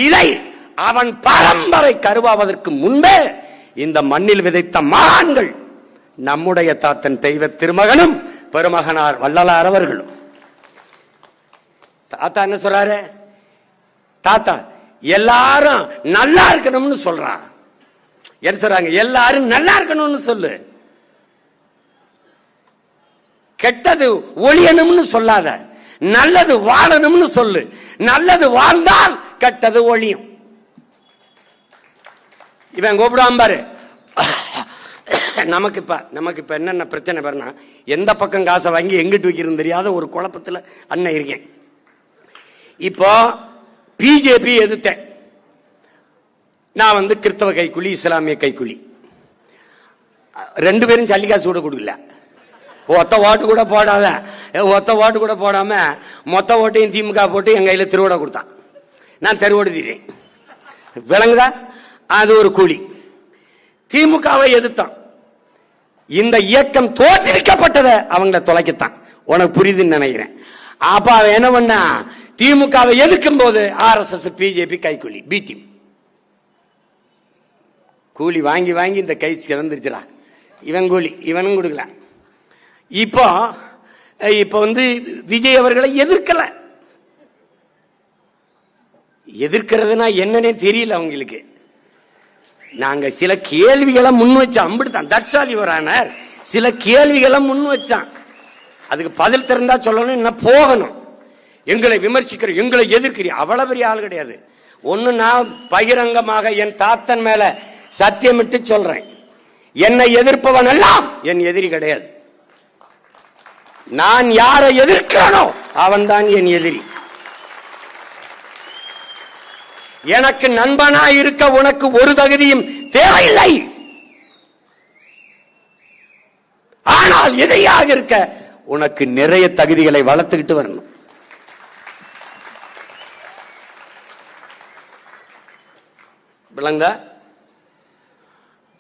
இதை அவன் பரம்பரை கருவாவதற்கு முன்பே இந்த மண்ணில் விதைத்த மகான்கள் நம்முடைய தாத்தன் தெய்வ திருமகனும் பெருமகனார் வள்ளலார் அவர்களும். தாத்தா என்ன சொல்றாரு? தாத்தா எல்லாரும் நல்லா இருக்கணும்னு சொல்றான். என்ன சொல்றாங்க? எல்லாரும் நல்லா இருக்கணும்னு சொல்லு, கெட்டது ஒழியணும்னு சொல்லாத, நல்லது வாழணும்னு சொல்லு. நல்லது வாழ்ந்தால் கெட்டது ஒழியும். இவன் கூப்பிடாம பாரு. நமக்கு இப்ப என்னென்ன பிரச்சனை பாருனா, எந்த பக்கம் காசை வாங்கி எங்கிட்டு வைக்கிறது தெரியாத ஒரு குழப்பத்தில் அண்ணன் இருக்கேன். இப்போ பிஜேபி எதிர்த்தேன் நான், கிறிஸ்தவ கைக்குலி, இஸ்லாமிய கைக்குலி, ரெண்டு பேரும் சல்லிக்காசு கூட கொடுக்கல. ஒத்த ஓட்டு கூட போடாத, ஒத்த ஓட்டு கூட போடாம மொத்த ஓட்டையும் திமுக போட்டு என் கையில திருவோட கொடுத்தான். நான் தெருவோடு தீரேன். விளங்குதா? அது ஒரு கூலி. திமுகவை எதிர்த்தான். இந்த இயக்கம் தோற்றுவிக்கப்பட்டதை அவங்கள தொலைக்கத்தான். உனக்கு புரியுதுன்னு நினைக்கிறேன். அப்ப அவன் என்ன பண்ணா, திமுகவை எதிர்க்கும் போது RSS பிஜேபி கைக்கூலி, பி டீம் கூலி வாங்கி வாங்கி இந்த கை கிடந்துருச்சுடா. இவன் கூலி இவனும் கொடுக்கல. இப்போ விஜய் அவர்களை எதிர்க்கல. எதிர்க்கிறதுனா என்னன்னே தெரியல அவங்களுக்கு. நாங்க சில கேள்விகளை முன் வச்சோம். அம்பிடுதான் தட்சாலி வரானார் சில கேள்விகளை முன் வச்சான். அதுக்கு பதில் திறந்தா சொல்லணும், என்ன போகணும். எங்களை விமர்சிக்கிற, எங்களை எதிர்க்கிற அவ்வளவு பெரிய ஆள் கிடையாது. ஒண்ணு, நான் பகிரங்கமாக என் தாத்தன் மேல சத்தியமிட்டு சொல்றேன், என்னை எதிர்ப்பவன் எல்லாம் என் எதிரி கிடையாது. நான் யாரை எதிர்க்கிறனோ அவன் தான் என் எதிரி. எனக்கு நண்பனா இருக்க உனக்கு ஒரு தகுதியும் தேவையில்லை. ஆனால் எதிரியாக இருக்க உனக்கு நிறைய தகுதிகளை வளர்த்துக்கிட்டு வரணும். விளங்கா?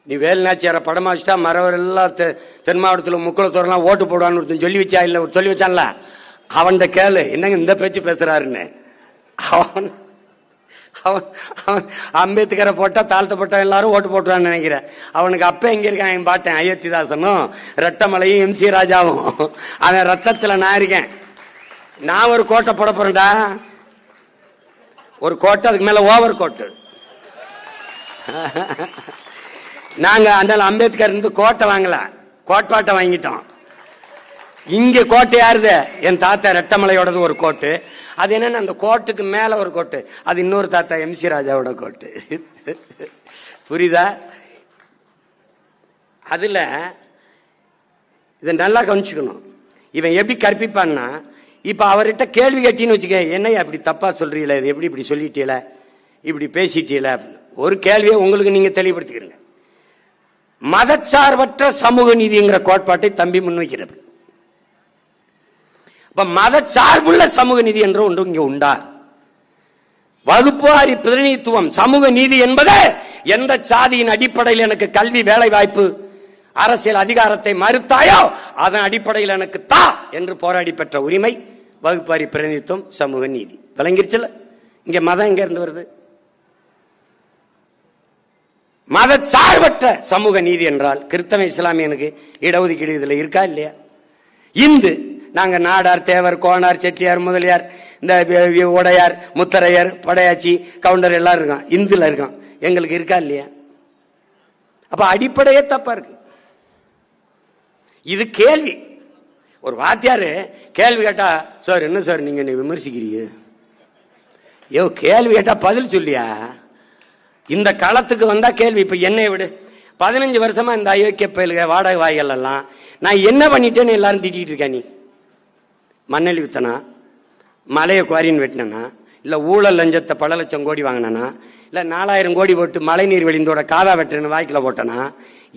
நீ வேலுநாச்சியார படமா வச்சுட்டா மறவர் எல்லாம் தென் மாவட்டத்தில் முக்குளத்தோரெல்லாம் ஓட்டு போடுவான்னு ஒருத்தன் சொல்லி வச்சா இல்ல, சொல்லி வச்சான்ல, அவன் கேளு என்னங்க இந்த பேச்சு பேசுறாருன்னு. அவன் அம்பேத்கரை போட்டா தாழ்த்தப்பட்ட எல்லாரும் ஓட்டு போட்டுறான்னு நினைக்கிறேன். அவனுக்கு அப்ப எங்க இருக்கான் என் பாட்டேன் அயோத்திதாசனும் ரெட்டமலையும் MC ராஜாவும். அவன் ரத்தத்துல நான் இருக்கேன். நான் ஒரு கோட்டை போட போறேன்டா, ஒரு கோட்டை, அதுக்கு மேல ஓவர் கோட்டு. நாங்க அந்த அம்பேத்கர் இருந்து கோட்டை வாங்கல, கோட்பாட்டை வாங்கிட்டோம். இங்க கோட்டை யாருது? என் தாத்தா ரெட்டமலையோடது ஒரு கோட்டு. அது என்னன்னா அந்த கோட்டுக்கு மேல ஒரு கோட்டு, அது இன்னொரு தாத்தா MC ராஜாவோட கோட்டு. புரியுதா? அதுல இதை நல்லா கவனிச்சுக்கணும். இவன் எப்படி கற்பிப்பான்னா, இப்ப அவர்கிட்ட கேள்வி கேட்டின்னு வச்சுக்க, என்னையா அப்படி தப்பா சொல்றீல, இது எப்படி இப்படி சொல்லிட்டீல, இப்படி பேசிட்டீல, ஒரு கேள்வியை உங்களுக்கு நீங்க தெளிவுபடுத்திக்கிறீங்க. மதச்சார்பற்ற சமூக நீதிங்கிற கோட்பாட்டை தம்பி முன்வைக்கிறது. இப்ப மதச்சார்புள்ள சமூக நீதி என்ற ஒன்று இங்க உண்டா? வகுப்புவாரி பிரதிநிதித்துவம் சமூக நீதி என்பது எந்த சாதியின் அடிப்படையில் எனக்கு கல்வி, வேலை வாய்ப்பு, அரசியல் அதிகாரத்தை மறுத்தாயோ அதன் அடிப்படையில் எனக்கு தா என்று போராடி பெற்ற உரிமை வகுப்புவாரி பிரதிநிதித்துவம் சமூக நீதி. விளங்கிருச்சுல? இங்க மதம் எங்க இருந்து வருது? மதச்சார்பற்ற சமூக நீதி என்றால் கிறிஸ்தவ இஸ்லாமியனுக்கு இடஒதுக்கீடு இதுல இருக்கா இல்லையா? இந்து நாங்க நாடார், தேவர், கோனார், செட்டியார், முதலியார், இந்த உடையார், முத்தரையர், படையாச்சி, கவுண்டர் எல்லாரும் இருக்கான், இந்துல இருக்கான். எங்களுக்கு இருக்கா இல்லையா? அப்ப அடிப்படையே தப்பா இருக்கு. இது கேள்வி. ஒரு வாத்தியாரு கேள்வி கேட்டா, சார் என்ன சார் நீங்க என்ன விமர்சிக்கிறீங்க? ஐயோ கேள்வி கேட்டா பதில் சொல்லியா? இந்த களத்துக்கு வந்தா கேள்வி. இப்ப என்னை விடு, 15 வருஷமா இந்த அயோக்கிய பயலுக வாடகை வாய்கள் எல்லாம் நான் என்ன பண்ணிட்டேன்னு எல்லாரும் திட்டிட்டு இருக்கேன். நீ மண்ணெளி வித்தனா, மலையை குவாரின்னு வெட்டினா, இல்ல ஊழல் லஞ்சத்தை பல லட்சம் கோடி வாங்கினா, இல்ல 4000 கோடி போட்டு மழை நீர் வெளிந்தோட காதா வெட்டுன்னு வாய்க்கில போட்டனா,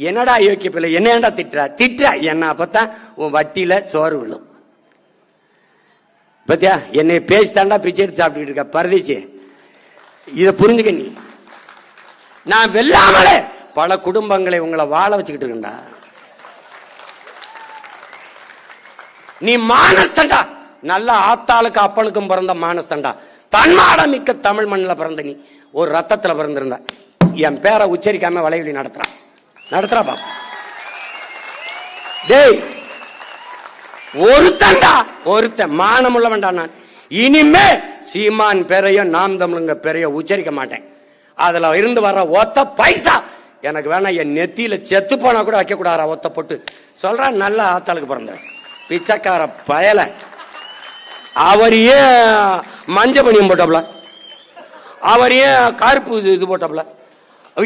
என்னடா அயோக்கிய பிள்ளை என்னடா திட்டுற என்ன? அப்பதான் உன் வட்டியில சோறு விழும். பத்தியா என்னை பேசித்தாண்டா பிச்சை எடுத்து சாப்பிட்டு இருக்க பரதேசி. இத புரிஞ்சுக்க. நீ நான் வெல்லாமலே பல குடும்பங்களை உங்களை வாழ வச்சுக்கிட்டு இருக்கா. நீ மானஸ்தண்டா, நல்ல ஆத்தாளுக்கு அப்பனுக்கும் பிறந்த மானஸ்தண்டா, தன்மாடம் மிக்க தமிழ் மண்ணில் பிறந்த நீ ஒரு ரத்தத்துல பிறந்திருந்த. என் பேரை உச்சரிக்காம வலைவலி நடத்துறா பாப்பா. டேய் ஒருத்தன் மானம் உள்ளவன்டா. நான் இனிமே சீமான் பேரையோ நாம் தமிழுங்க பேரையோ உச்சரிக்க மாட்டேன். அதுல இருந்து வர்ற ஒத்த பைசா எனக்கு வேணா, என் நெத்தியில செத்து போனா கூட வைக்க கூடாதா ஒத்த போட்டு சொல்றான். நல்ல ஆத்தாளுக்கு பிறந்த பிச்சைக்கார பயல. அவர் ஏன் மஞ்ச பணியம் போட்டாப்ல, அவர் ஏன் கருப்பு இது போட்டாப்ல,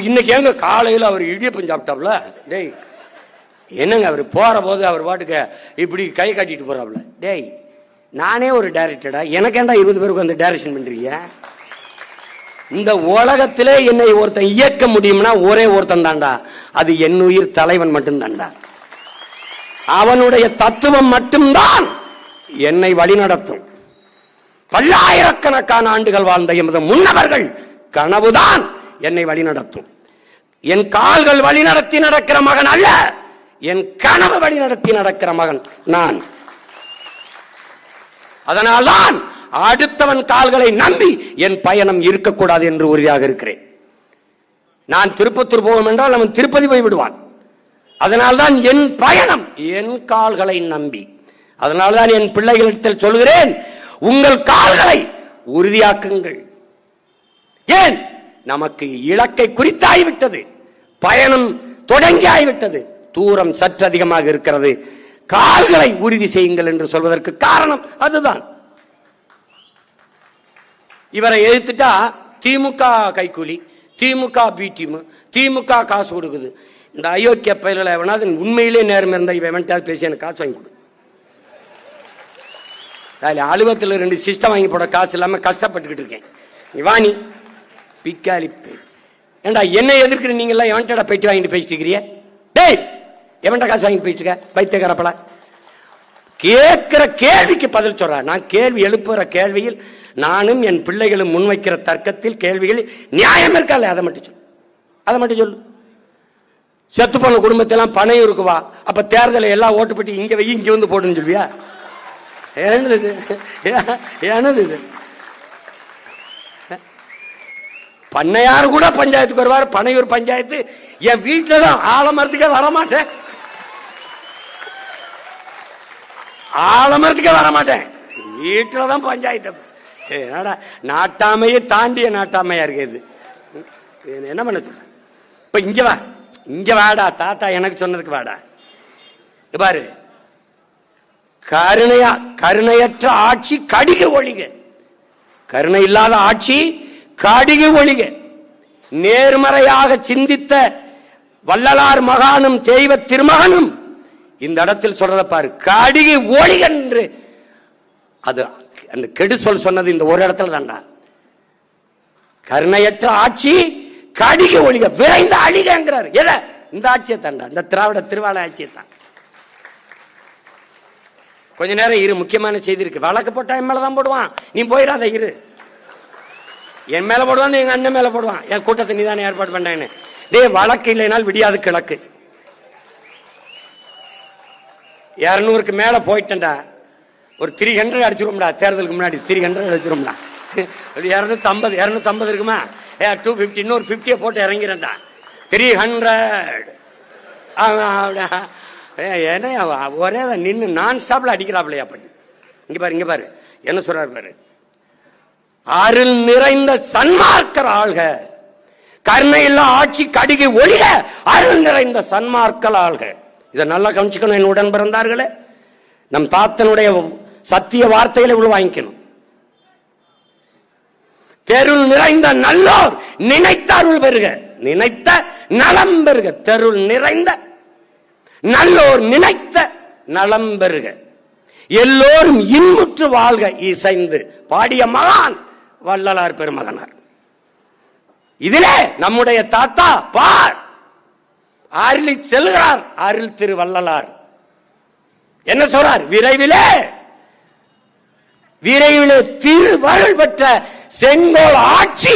இன்னைக்கு எங்க காலையில் அவர் இடியப்பம் சாப்பிட்டாப்ல. டேய் என்னங்க அவர் போற போது அவர் பாட்டுக்கு இப்படி கை காட்டிட்டு போறாப்ல. டேய் நானே ஒரு டைரக்டரா, எனக்கு ஏன்டா 20 பேருக்கு வந்து டைரக்ஷன் பண்றீங்க? இந்த உலகத்திலே என்னை ஒருத்தன் இயக்க முடியும்னா ஒரே ஒருத்தன் தாண்டா, அது என் உயிர் தலைவன் மட்டும் தாண்டா. அவனுடைய தத்துவம் மட்டும்தான் என்னை வழிநடத்தும். பல்லாயிரக்கணக்கான ஆண்டுகள் வாழ்ந்த எமது முன்னவர்கள் கனவுதான் என்னை வழிநடத்தும். என் கால்கள் வழிநடத்தி நடக்கிற மகன் அல்ல, என் கனவு வழிநடத்தி நடக்கிற மகன் நான். அதனால்தான் அடுத்தவன் கால்களை நம்பி என் பயணம் இருக்கக்கூடாது என்று உறுதியாக இருக்கிறேன். நான் திருப்பத்தூர் போவோம் என்றால் அவன் திருப்பதி போய் விடுவான். அதனால்தான் என் பயணம் என் கால்களை நம்பி. அதனால்தான் என் பிள்ளைகளிடத்தில் சொல்கிறேன், உங்கள் கால்களை உறுதியாக்குங்கள். ஏன்? நமக்கு இலக்கை குறித்தாய்விட்டது, பயணம் தொடங்கி ஆகிவிட்டது, தூரம் சற்று அதிகமாக இருக்கிறது. கால்களை உறுதி செய்யுங்கள் என்று சொல்வதற்கு காரணம் அதுதான். இவரை எதிர்த்துட்டா திமுக கைக்கூலி, திமுக பி டீம், திமுக காசு கொடுக்குது. இந்த அயோக்கிய பயில எவனாவது உண்மையிலே நேரம் இருந்தா இவன் பேசி எனக்கு காசு வாங்கி கொடு. அலுவலகத்தில் 2 சிஸ்டம் வாங்கி போட காசு இல்லாம கஷ்டப்பட்டுக்கிட்டு இருக்கேன். வாணி பிக்காலி ஏண்டா என்ன எதிர்க்கிற நீங்க எல்லாம் எவன்டா போயிட்டு வாங்கிட்டு பேசிட்டு இருக்கிறீங்க? டேய் எவன்டா காசு வாங்கி போயிட்டு இருக்க பைத்தியக்காரப்பல? கேட்கிற கேள்விக்கு பதில் சொல்ற. நான் கேள்வி எழுப்புற கேள்வியில் நானும் என் பிள்ளைகளும் முன்வைக்கிற தர்க்கத்தில் கேள்விகளில் நியாயம் இருக்கா? அதை மட்டும் சொல்லு, அதை மட்டும் சொல்லு. செத்து போன குடும்பத்தெல்லாம் பணம் இருக்குவா, அப்ப தேர்தலை எல்லாம் ஓட்டு போட்டு இங்க வை இங்க வந்து போடுன்னு சொல்வியா? என்னது இது? பண்ணையார் கூட பஞ்சாயத்துக்கு வருவார், பனையூர் பஞ்சாயத்து. என் வீட்டுல தான் ஆலமரத்துக்கே வரமாட்டேன், ஆலமரத்துக்கே வரமாட்டேன், வீட்டுலதான் பஞ்சாயத்து. நாட்டாமையை தாண்டிய நாட்டாமையா இருக்குது. என்ன பண்ண சொல்ற? இப்ப இங்க வா, இங்க வாடா, தாத்தா எனக்கு சொன்னதுக்கு வாடா. பாரு, கருணையற்ற ஆட்சி கடிக ஒழிக, கருணை இல்லாத ஆட்சி கடிக ஒழிக. நேர்மறையாக சிந்தித்த வள்ளலார் மகானும் தெய்வ திருமகனும் இந்த இடத்தில் சொல்றத பாரு, கடிக ஒழிக என்று. அது அந்த கெடு சொன்னது இந்த ஒரு இடத்துல தான்டா. கருணையற்ற ஆட்சி கடிக ஒழிக, விரைந்த அழிகங்கிறார். எத? இந்த ஆட்சியை தாண்டா, இந்த திராவிட திருவாள ஆட்சியை தான். கொஞ்ச நேரம் இரு, முக்கியமான செய்தி இருக்கு. வழக்கு போட்டா என் மேலதான் போடுவான், நீ போயிடாத இரு. என் மேல போடுவான், எங்க அண்ணன் மேல போடுவான். என் கூட்டத்தை நீ தானே ஏற்பாடு பண்ணேன்னு. டே வழக்கு இல்லைனால் விடியாது கிழக்கு. 200க்கு மேல போயிட்டா ஒரு 300 அடிச்சிரும்டா. தேர்தலுக்கு முன்னாடி 300 அடிச்சிரும்டா. 250 இருக்குமா? 250 இன்னொரு 50 போட்டு இறங்கிறேன்டா. 300 என்ன ஒரே நின்று நான் ஸ்டாப்ல அடிக்கிறாப்லையா பண்ணி. இங்க பாரு, இங்க பாரு என்ன சொல்றாரு பாரு. அருள் நிறைந்த சன்மார்க்கர் ஆள்க, கருணை இல்ல ஆட்சி கடிகை ஒழிக, அருள் நிறைந்த சன்மார்க்கல் ஆள்க. இதை நல்லா கவனிச்சுக்கணும் என் உடன் பிறந்தார்களே. நம் தாத்தனுடைய சத்திய வார்த்தைகளை உள்ள வாங்கிக்கணும். தெருள் நிறைந்த நல்லோர் நினைத்த அருள் பெறுக, நினைத்த நலம் பெறுக. தெருள் நிறைந்த நல்லோர் நினைத்த நலம் பெறுக, எல்லோரும் இன்புற்று வாழ்க இசைந்து பாடிய மகான் வள்ளலார் பெருமகனார். இதிலே நம்முடைய தாத்தா பார் அருளி செல்கிறார். அருள் திரு வள்ளலார் என்ன சொல்றார்? விரைவிலே திருவருள் பெற்ற செங்கோல் ஆட்சி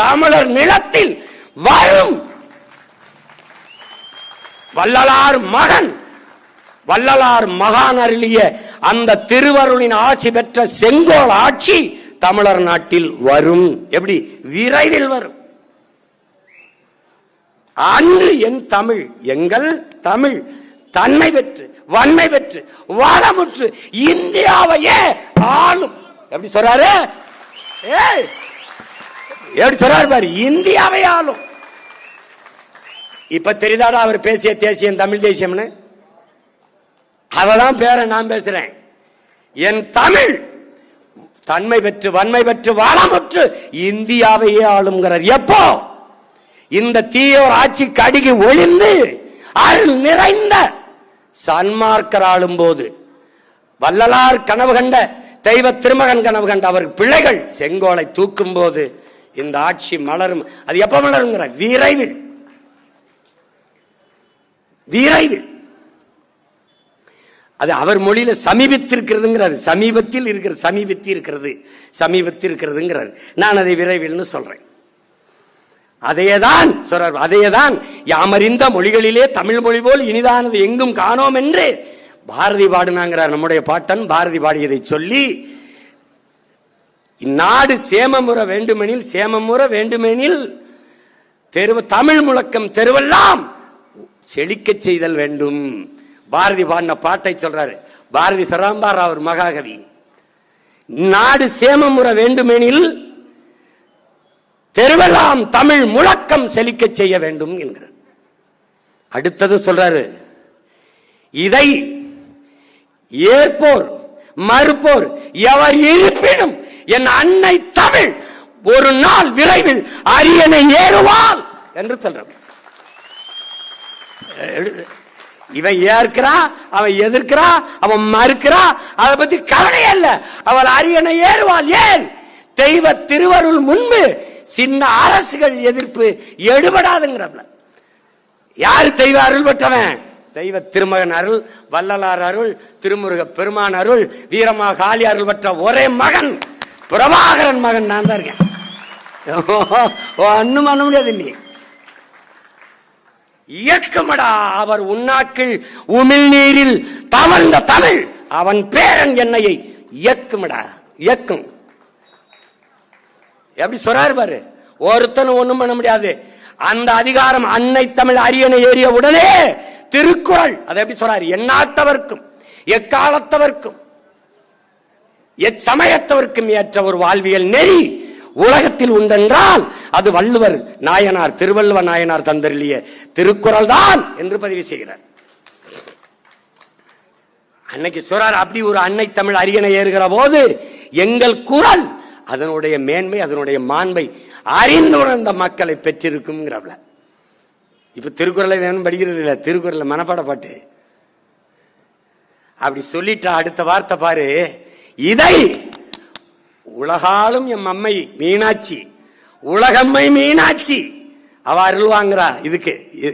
தமிழர் நிலத்தில் வரும். வள்ளலார் மகன், வள்ளலார் மகான் அருளிய அந்த திருவருளின் ஆட்சி பெற்ற செங்கோல் ஆட்சி தமிழர் நாட்டில் வரும். எப்படி? விரைவில் வரும். அன்று என் தமிழ், எங்கள் தமிழ் தன்மை பெற்று வன்மை பெற்று வளமுற்று இந்தியாவையே ஆளும். எப்படி சொல்றாரு? எப்படி சொல்றாரு பாரு, இந்தியாவை ஆளும். இப்ப தெரியுதாடா அவர் பேசிய தேசியம் தமிழ் தேசியம்னு? அவதான் பேர நான் பேசுறேன். என் தமிழ் தன்மை பெற்று வன்மை பெற்று வாழமுற்று இந்தியாவையே ஆளுங்கிறார். எப்போ இந்த தீயோர் ஆட்சி கடுகி ஒளிந்து அருள் நிறைந்த சன்மார்க்கர் ஆளும் போது, வள்ளலார் கனவு கண்ட தெய்வ திருமகன் கனவு கண்ட அவர் பிள்ளைகள் செங்கோலை தூக்கும் போது இந்த ஆட்சி மலரும். அது எப்ப மலருங்கிற? விரைவில், விரைவில். அது அவர் மொழியில சமீபத்திருக்கிறதுங்கிறாரு. சமீபத்தில் இருக்கிறது, சமீபத்தில் இருக்கிறது, சமீபத்தில் இருக்கிறதுங்கிறாரு. நான் அதை விரைவில் சொல்றேன். அதையேதான் சொல்றார். அதையேதான் யாமறிந்த மொழிகளிலே தமிழ் மொழி போல் இனிதானது எங்கும் காணோம் என்று பாரதி பாடுனாங்கிறார். நம்முடைய பாட்டன் பாரதி பாடியதை சொல்லி, இந்நாடு சேமமுற வேண்டுமெனில், சேமமுற வேண்டுமெனில் தமிழ் முழக்கம் தெருவெல்லாம் செழிக்க செய்தல் வேண்டும். பாரதி பாடின பாட்டை சொல்றாரு. பாரதி சராம்பார் அவர் மகாகவி. நாடு சேமமுற வேண்டுமெனில் தெருவெல்லாம் தமிழ் முழக்கம் செழிக்க செய்ய வேண்டும் என்கிறார். அடுத்தது சொல்றாரு, இதை ஏற்போர் மறுப்போர் எவர் இருப்பினும் என் அன்னை தமிழ் ஒரு நாள் விரைவில் அரியணை ஏறுவாள் என்று சொல்றார். இவன் ஏற்கிறா, அவன் எதிர்க்கிறா, அவன் மறுக்கிறா, அதை பத்தி கவலை அல்ல. அவள் அரியணை ஏறுவாள். ஏன்? தெய்வ திருவருள் முன்பு சின்ன அரசுகள் எதிர்ப்பு எடுபடாதுங்கிறப்ப. யாரு தெய்வ அருள் பெற்றவன்? தெய்வ திருமகன் அருள், வள்ளலார் அருள், திருமுருக பெருமான் அருள், வீரமா காளி அருள் பெற்ற ஒரே மகன் பிரபாகரன் மகன் நான் தான் இருக்கேன். ஒண்ணும் பண்ண முடியாது. நீ இயக்கமடா அவர் உண்ணாக்கில் உமிழ் நீரில் தவழ்ந்த தமிழ் அவன் பேரன் என்னையை இயக்குமடா, இயக்கும். எப்படி சொல்றாரு பாரு. ஒருத்தனும் ஒண்ணும் பண்ண முடியாது. அந்த அதிகாரம் அன்னை தமிழ் அரியணை ஏறிய உடனே திருக்குறள் அதை எப்படி சொல்றாரு? எந்நாட்டவர்க்கும் எக்காலத்தவர்க்கும் எச்சமயத்தவர்க்கும் ஏற்ற ஒரு வாழ்வியல் நெறி உலகத்தில் உண்டென்றால் அது வள்ளுவர் நாயனார், திருவள்ளுவ நாயனார் தந்தருளிய திருக்குறள் தான் என்று பதிவு செய்கிறார். அன்னைக்கு சொல்றார், அப்படி ஒரு அன்னை தமிழ் அரியணை ஏறுகிற போது எங்கள் குரல் அதனுடைய மேன்மை, அதனுடைய மாண்பை அறிந்துணர்ந்த மக்களை பெற்றிருக்கும். இப்ப திருக்குறளை வேணும் படிக்கிறது இல்ல, திருக்குறளை மனப்பாட பாட்டு அப்படி சொல்லிட்டா அடுத்த வார்த்தை பாரு, இதை உலகாலும் எம் அம்மை மீனாட்சி, உலகம்மை மீனாட்சி அவ அருள் வாங்குறா, இதுக்கு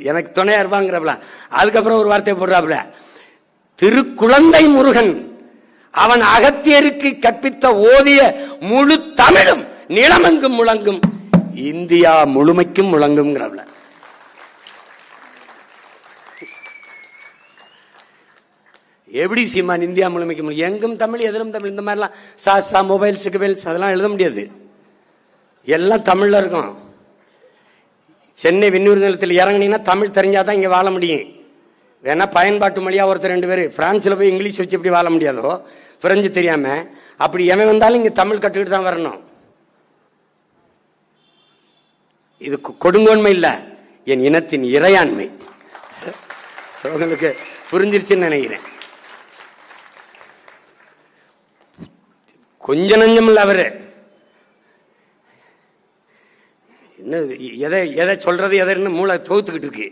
எனக்கு துணையா இருப்பாங்கிறப்பல. அதுக்கப்புறம் ஒரு வார்த்தை போடுறாப்புல, திருக்குழந்தை முருகன் அவன் அகத்தியருக்கு கற்பித்த ஓதிய முழு தமிழும் நிலமெங்கும் முழங்கும், இந்தியா முழுமைக்கும் முழங்கும். எப்படி சீமான் இந்தியா முழுமைக்கும் எங்கும் தமிழ் எதிலும் தமிழ், இந்த மாதிரிலாம் சாஸ்தா மொபைல் சிகபைல்ஸ் அதெல்லாம் எழுத முடியாது. எல்லாம் தமிழ்ல இருக்கும். சென்னை வெண்ணூர் நிலத்தில் இறங்கினீங்கன்னா தமிழ் தெரிஞ்சாதான் இங்க வாழ முடியும். வேணா பயன்பாட்டு மொழியா ஒருத்தர் 2 பேர் பிரான்ஸ்ல போய் இங்கிலீஷ் வச்சு எப்படி வாழ முடியாதோ, பிரெஞ்சு தெரியாம, அப்படி எவன் வந்தாலும் இங்க தமிழ் கற்றுக்கிட்டு தான் வரணும். இது கொடுங்கோன்மை இல்ல, என் இனத்தின் இறையாண்மை. உங்களுக்கு புரிஞ்சிருச்சுன்னு நினைக்கிறேன். கொஞ்ச நஞ்சம் இல்ல அவரு. என்ன எதை சொல்றது எதைன்னு மூளை தோத்துக்கிட்டு இருக்கு.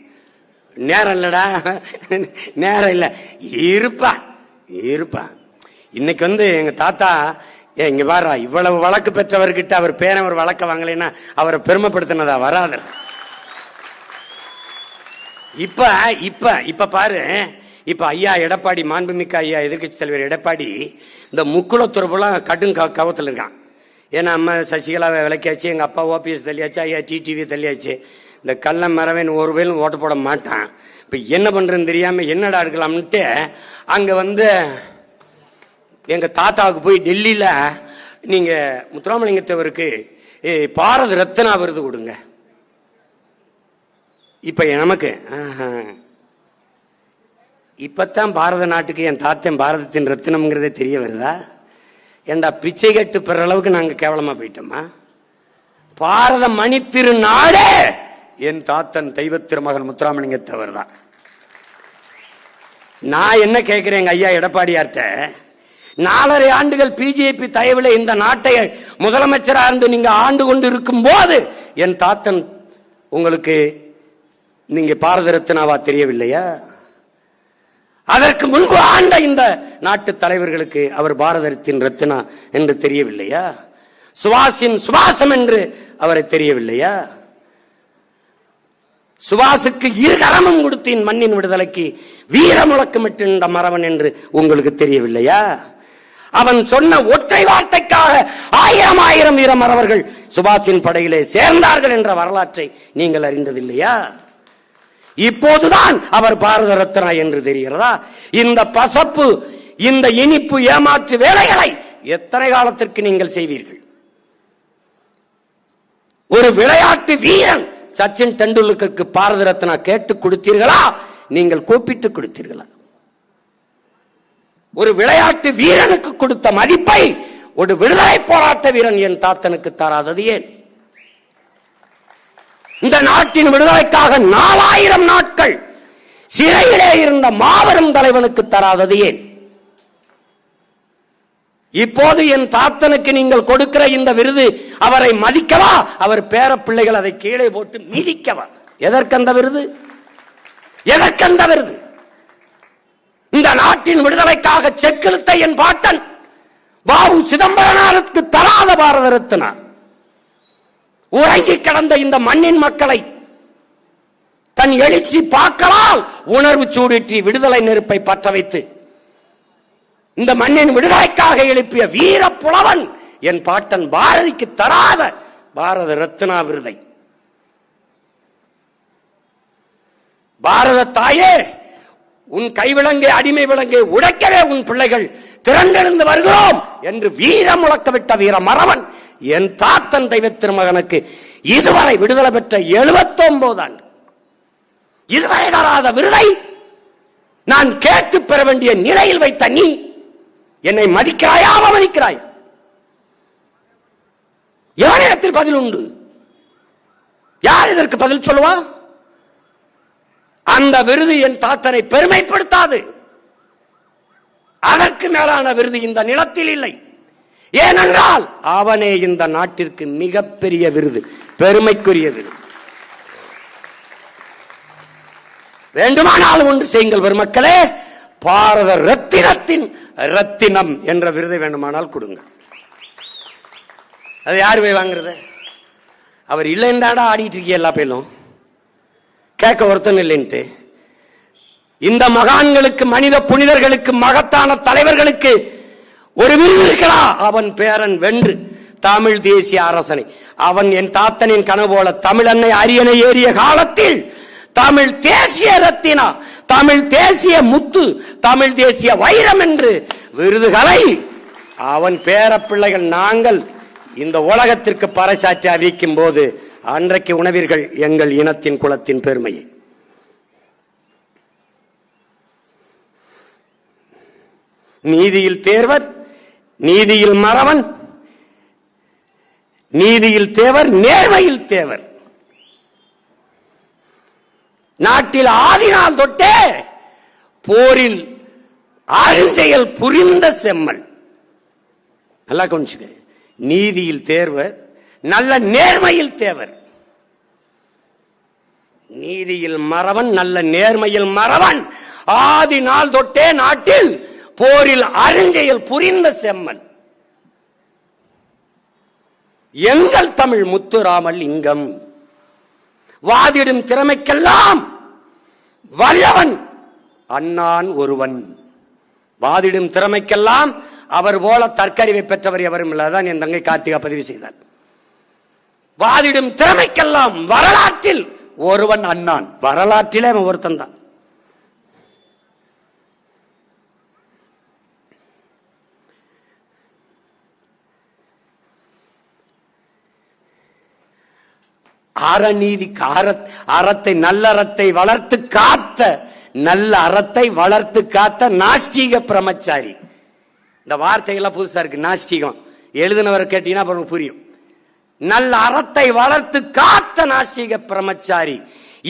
நேரம் இல்லடா, நேரம் இல்ல, இருப்பா இருப்பா. இன்னைக்கு எங்க தாத்தா இங்க பாரு, இவ்வளவு வழக்கு பெற்றவர்கிட்ட அவர் பேரன் ஒரு வழக்க வாங்கலைன்னா அவரை பெருமைப்படுத்தினதா வராது. இப்ப இப்ப இப்ப பாரு, இப்ப ஐயா எடப்பாடி, மாண்புமிக்க ஐயா எதிர்கட்சி தலைவர் எடப்பாடி இந்த முக்குளத்துறவுலாம் கடும் கவத்துல இருக்கான். ஏன்னா அம்மா சசிகலாவை விளக்கியாச்சு, எங்க அப்பா ஓபிஎஸ் தள்ளியாச்சு, ஐயா டிடிவி தள்ளியாச்சு. இந்த கள்ளம் மரவன் ஒரு வேலும் ஓட்டு போட மாட்டான். இப்ப என்ன பண்றதுன்னு தெரியாம என்னடா இருக்கலாம்னுட்டு அங்க எங்க தாத்தாவுக்கு போய் டெல்லியில நீங்க முத்துராமலிங்கத்தவருக்கு பாரத ரத்னா விருது கொடுங்க. இப்ப நமக்கு இப்பத்தான் பாரத நாட்டுக்கு என் தாத்தன் பாரதத்தின் ரத்தினம்ங்கிறதே தெரிய வருதா? ஏண்டா பிச்சை கட்டு பெற அளவுக்கு நாங்க கேவலமா போயிட்டோமா? பாரத மணி திருநாடே என் தாத்தன் தெய்வ திருமகன் முத்துராமலிங்க தேவர் தான். நான் என்ன கேட்கிறேன் ஐயா எடப்பாடியார்ட்ட, 4.5 ஆண்டுகள் பிஜேபி தயவுல இந்த நாட்டை முதலமைச்சராக இருந்து நீங்க ஆண்டு கொண்டு இருக்கும் போது என் தாத்தன் உங்களுக்கு நீங்க பாரத ரத்னாவா தெரியவில்லையா? அதற்கு முன்பு ஆண்ட இந்த நாட்டு தலைவர்களுக்கு அவர் பாரத ரத்னா என்று தெரியவில்லையா? சுபாஷின் சுபாஷம் என்று அவரை தெரியவில்லையா? சுபாஷுக்கு 2 கரமும் கொடுத்தேன் மண்ணின் விடுதலைக்கு, வீர முழக்கமிட்ட மறவன் என்று உங்களுக்கு தெரியவில்லையா? அவன் சொன்ன ஒற்றை வார்த்தைக்காக 1000 வீர மறவர்கள் சுபாஷின் படையிலே சேர்ந்தார்கள் என்ற வரலாற்றை நீங்கள் அறிந்ததில்லையா? இப்போதுதான் அவர் பாரத ரத்னா என்று தெரிகிறதா? இந்த பசப்பு, இந்த இனிப்பு ஏமாற்று வேலைகளை எத்தனை காலத்திற்கு நீங்கள் செய்வீர்கள்? ஒரு விளையாட்டு வீரன் சச்சின் டெண்டுல்கருக்கு பாரத ரத்னா கேட்டு கொடுத்தீர்களா? நீங்கள் கூப்பிட்டு கொடுத்தீர்களா? ஒரு விளையாட்டு வீரனுக்கு கொடுத்த மதிப்பை ஒரு விடுதலை போராட்ட வீரன் என் தாத்தனுக்கு தராதது ஏன்? இந்த நாட்டின் விடுதலைக்காக 4000 நாட்கள் சிறையிலே இருந்த மாபெரும் தலைவனுக்கு தராதது ஏன்? இப்போது என் தாத்தனுக்கு நீங்கள் கொடுக்கிற இந்த விருது அவரை மதிக்கவா, அவர் பேர பிள்ளைகள் அதை கீழே போட்டு மிதிக்கவா? எதற்கந்த விருது? எதற்கந்த விருது? இந்த நாட்டின் விடுதலைக்காக செக்கிழுத்த என் பாட்டன் பாபு சிதம்பரனாருக்கு தராத பாரத ரத்னா, உறங்கி கிடந்த இந்த மண்ணின் மக்களை தன் எழுச்சி பார்க்கலால் உணர்வு சூடேற்றி விடுதலை நெருப்பை பற்ற வைத்து இந்த மண்ணின் விடுதலைக்காக எழுப்பிய வீர புலவன் என் பாட்டன் பாரதிக்கு தராத பாரத ரத்னா விருதை. பாரத தாயே, உன் கைவிலங்கை அடிமை விலங்கை உடைக்கவே உன் பிள்ளைகள் திரண்டெழுந்து வருகிறோம் என்று வீர முழக்கவிட்ட வீர மறவன் என் தாத்தன் தெய்வ திருமகனுக்கு இதுவரை விடுதலை பெற்ற 79 ஆண்டு இதுவரை தராத விருதை நான் கேட்டு பெற வேண்டிய நிலையில் வைத்த நீ என்னை மதிக்கிறாயா, அவமதிக்கிறாயா? எவனிடத்தில் பதில் உண்டு? யார் இதற்கு பதில் சொல்லுவா? அந்த விருது என் தாத்தனை பெருமைப்படுத்தாது. அதற்கு மேலான விருது இந்த நிலத்தில் இல்லை. ஏனென்றால் அவனே இந்த நாட்டிற்கு மிகப்பெரிய விருது, பெருமைக்குரிய விருது. வேண்டுமானால் ஒன்று செய்யுங்கள் பெருமக்களே, பாரத ரத்தினத்தின் ரத்தினம் என்ற விருதை வேண்டுமானால் கொடுங்க. அது யாரு போய் வாங்குறது? அவர் இல்லைன்றாடா ஆடிட்டு இருக்கிய எல்லா பேரும் கேட்க ஒருத்தன் இல்லைன்ட்டு. இந்த மகான்களுக்கு, மனித புனிதர்களுக்கு, மகத்தான தலைவர்களுக்கு ஒரு விருது இருக்கலாம். அவன் பேரன் வென்று தமிழ் தேசிய அரசனை, அவன் என் தாத்தனின் கனவு போல தமிழ் அன்னை அரியணை ஏறிய காலத்தில் தமிழ் தேசிய ரத்தினா, தமிழ் தேசிய முத்து, தமிழ் தேசிய வைரம் என்று விருதுகளை அவன் பேர பிள்ளைகள் நாங்கள் இந்த உலகத்திற்கு பறைசாற்றி அறிவிக்கும் போது அன்றைக்கு உணவீர்கள் எங்கள் இனத்தின் குலத்தின் பெருமையை. நீதியில் தேர்வர், நீதியில் மறவன், நீதியில் தேவர், நேர்மையில் தேவர். நாட்டில் ஆதினால் தொட்டே போரில் அருஞ்செயல் புரிந்த செம்மல். நல்லா கொஞ்சம் நீதியில் தேர்வர், நல்ல நேர்மையில் தேவர். நீதியில் மறவன், நல்ல நேர்மையில் மறவன். ஆதி நாள் தொட்டே நாட்டில் போரில் அருஞ்செயல் புரிந்த செம்மல் எங்கள் தமிழ் முத்துராமல் இங்கம். வாதிடும் திறமைக்கெல்லாம் வல்லவன் அண்ணான் ஒருவன். வாதிடும் திறமைக்கெல்லாம் அவர் போல தற்கறிவை பெற்றவர் எவரும் இல்லதான் என் தங்கை கார்த்திகா பதிவு செய்தார். வாதிடும் திறமைக்கெல்லாம் வரலாற்றில் ஒருவன் அண்ணான். வரலாற்றிலே அவன் ஒருத்தன் தான். அறநீதி அறத்தை, நல்லறத்தை வளர்த்து காத்த, நல்ல அறத்தை வளர்த்து காத்த நாஸ்திக பிரம்மச்சாரி இந்த வார்த்தைகள்லாம் புதுசா இருக்கு. நாஸ்திகம் எழுதினவரை கேட்டீங்கன்னா அப்புறம் புரியும். நல்ல அறத்தை வளர்த்து காத்த நாஸ்திக பிரம்மச்சாரி.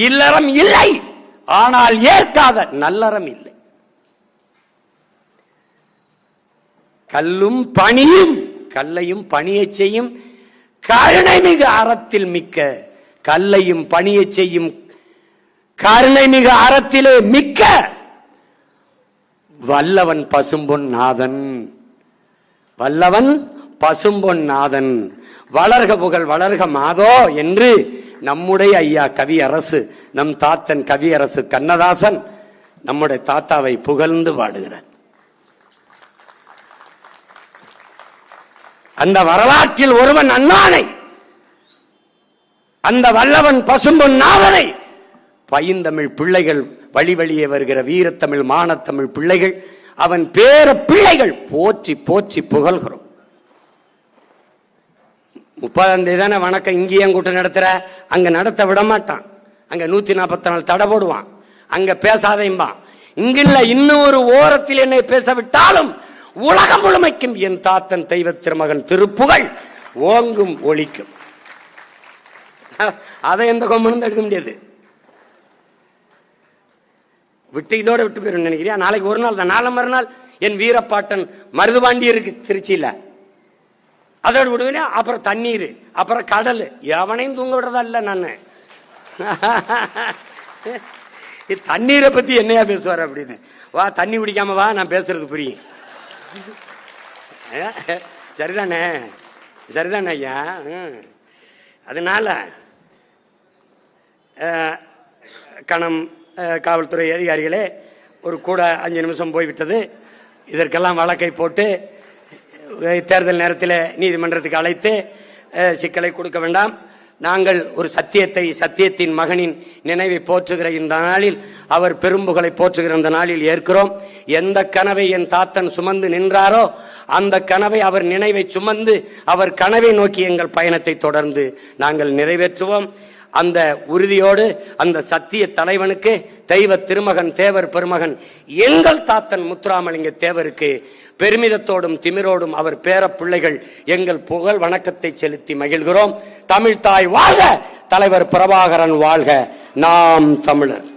இல்லறம் இல்லை, ஆனால் ஏற்காத நல்லறம் இல்லை. கல்லும் பணியும், கல்லையும் பணியை செய்யும் கருணை மிகு அறத்தில் மிக்க, கல்லையும் பணியை செய்யும் கருணை மிகு அறத்திலே மிக்க வல்லவன் பசும்பொன் நாதன். வல்லவன் பசும்பொன் நாதன். வளர்க புகழ் வளர்க மாதோ என்று நம்முடைய ஐயா கவியரசு, நம் தாத்தன் கவியரசு கண்ணதாசன் நம்முடைய தாத்தாவை புகழ்ந்து பாடுகிறார். அந்த வரலாற்றில் ஒருவன் அண்ணானை, அந்த வல்லவன் பசும்பொன் நாதனை பைந்தமிழ் பிள்ளைகள், வழி வழியே வருகிற வீரத்தமிழ் மானத்தமிழ் பிள்ளைகள், அவன் பேர பிள்ளைகள் போற்றி போற்றி புகழ்கிறோம். 30ஆம் தேதி தானே வணக்கம் இங்கேயும் கூட்டம் நடத்துற, அங்க நடத்த விட மாட்டான். அங்க 144 தடை போடுவான். அங்க பேசாதையும்பான். இங்கில்ல, இன்னும் ஒரு ஓரத்தில் என்னை பேச விட்டாலும் உலகம் முழுமைக்கும் என் தாத்தன் தெய்வ திருமகன் திருப்புகழ் ஓங்கும் ஒலிக்கும். அதை எந்த கொம்பனும் எடுக்க முடியாது. விட்டு இதோட விட்டு போயிரும் நினைக்கிறியா? நாளைக்கு ஒரு நாள் தான், நாளை மறுநாள் என் வீரப்பாட்டன் மருதுபாண்டி இருக்கு திருச்சியில, அதோடு விடுவேன். அப்புறம் தண்ணீர், அப்புறம் கடல், எவனையும் தூங்க விடுறதா இல்ல. நான் தண்ணீரை பத்தி என்னையா பேசுவார் அப்படின்னு. வா தண்ணி குடிக்காம வா, நான் பேசுறது புரியும். சரிதானே, சரிதானே ஐயா. அதனால கணம் காவல்துறை அதிகாரிகளே, ஒரு கூட 5 நிமிஷம் போய்விட்டது. இதற்கெல்லாம் வழக்கை போட்டு தேர்தல் நேரத்தில் நீதிமன்றத்துக்கு அழைத்து சிக்கலை கொடுக்க வேண்டாம். நாங்கள் ஒரு சத்தியத்தின் மகனின் நினைவை போற்றுகிற இந்த நாளில், அவர் பெரும்புகளை போற்றுகிற இந்த நாளில் ஏற்கிறோம். எந்த கனவை என் தாத்தன் சுமந்து நின்றாரோ அந்த கனவை, அவர் நினைவை சுமந்து அவர் கனவை நோக்கி எங்கள் பயணத்தை தொடர்ந்து நாங்கள் நிறைவேற்றுவோம். அந்த உறுதியோடு அந்த சத்திய தலைவனுக்கு, தெய்வ திருமகன் தேவர் பெருமகன் எங்கள் தாத்தன் முத்துராமலிங்க தேவருக்கு பெருமிதத்தோடும் திமிரோடும் அவர் பேர பிள்ளைகள் எங்கள் புகழ் வணக்கத்தை செலுத்தி மகிழ்கிறோம். தமிழ் தாய் வாழ்க, தலைவர் பிரபாகரன் வாழ்க, நாம் தமிழர்.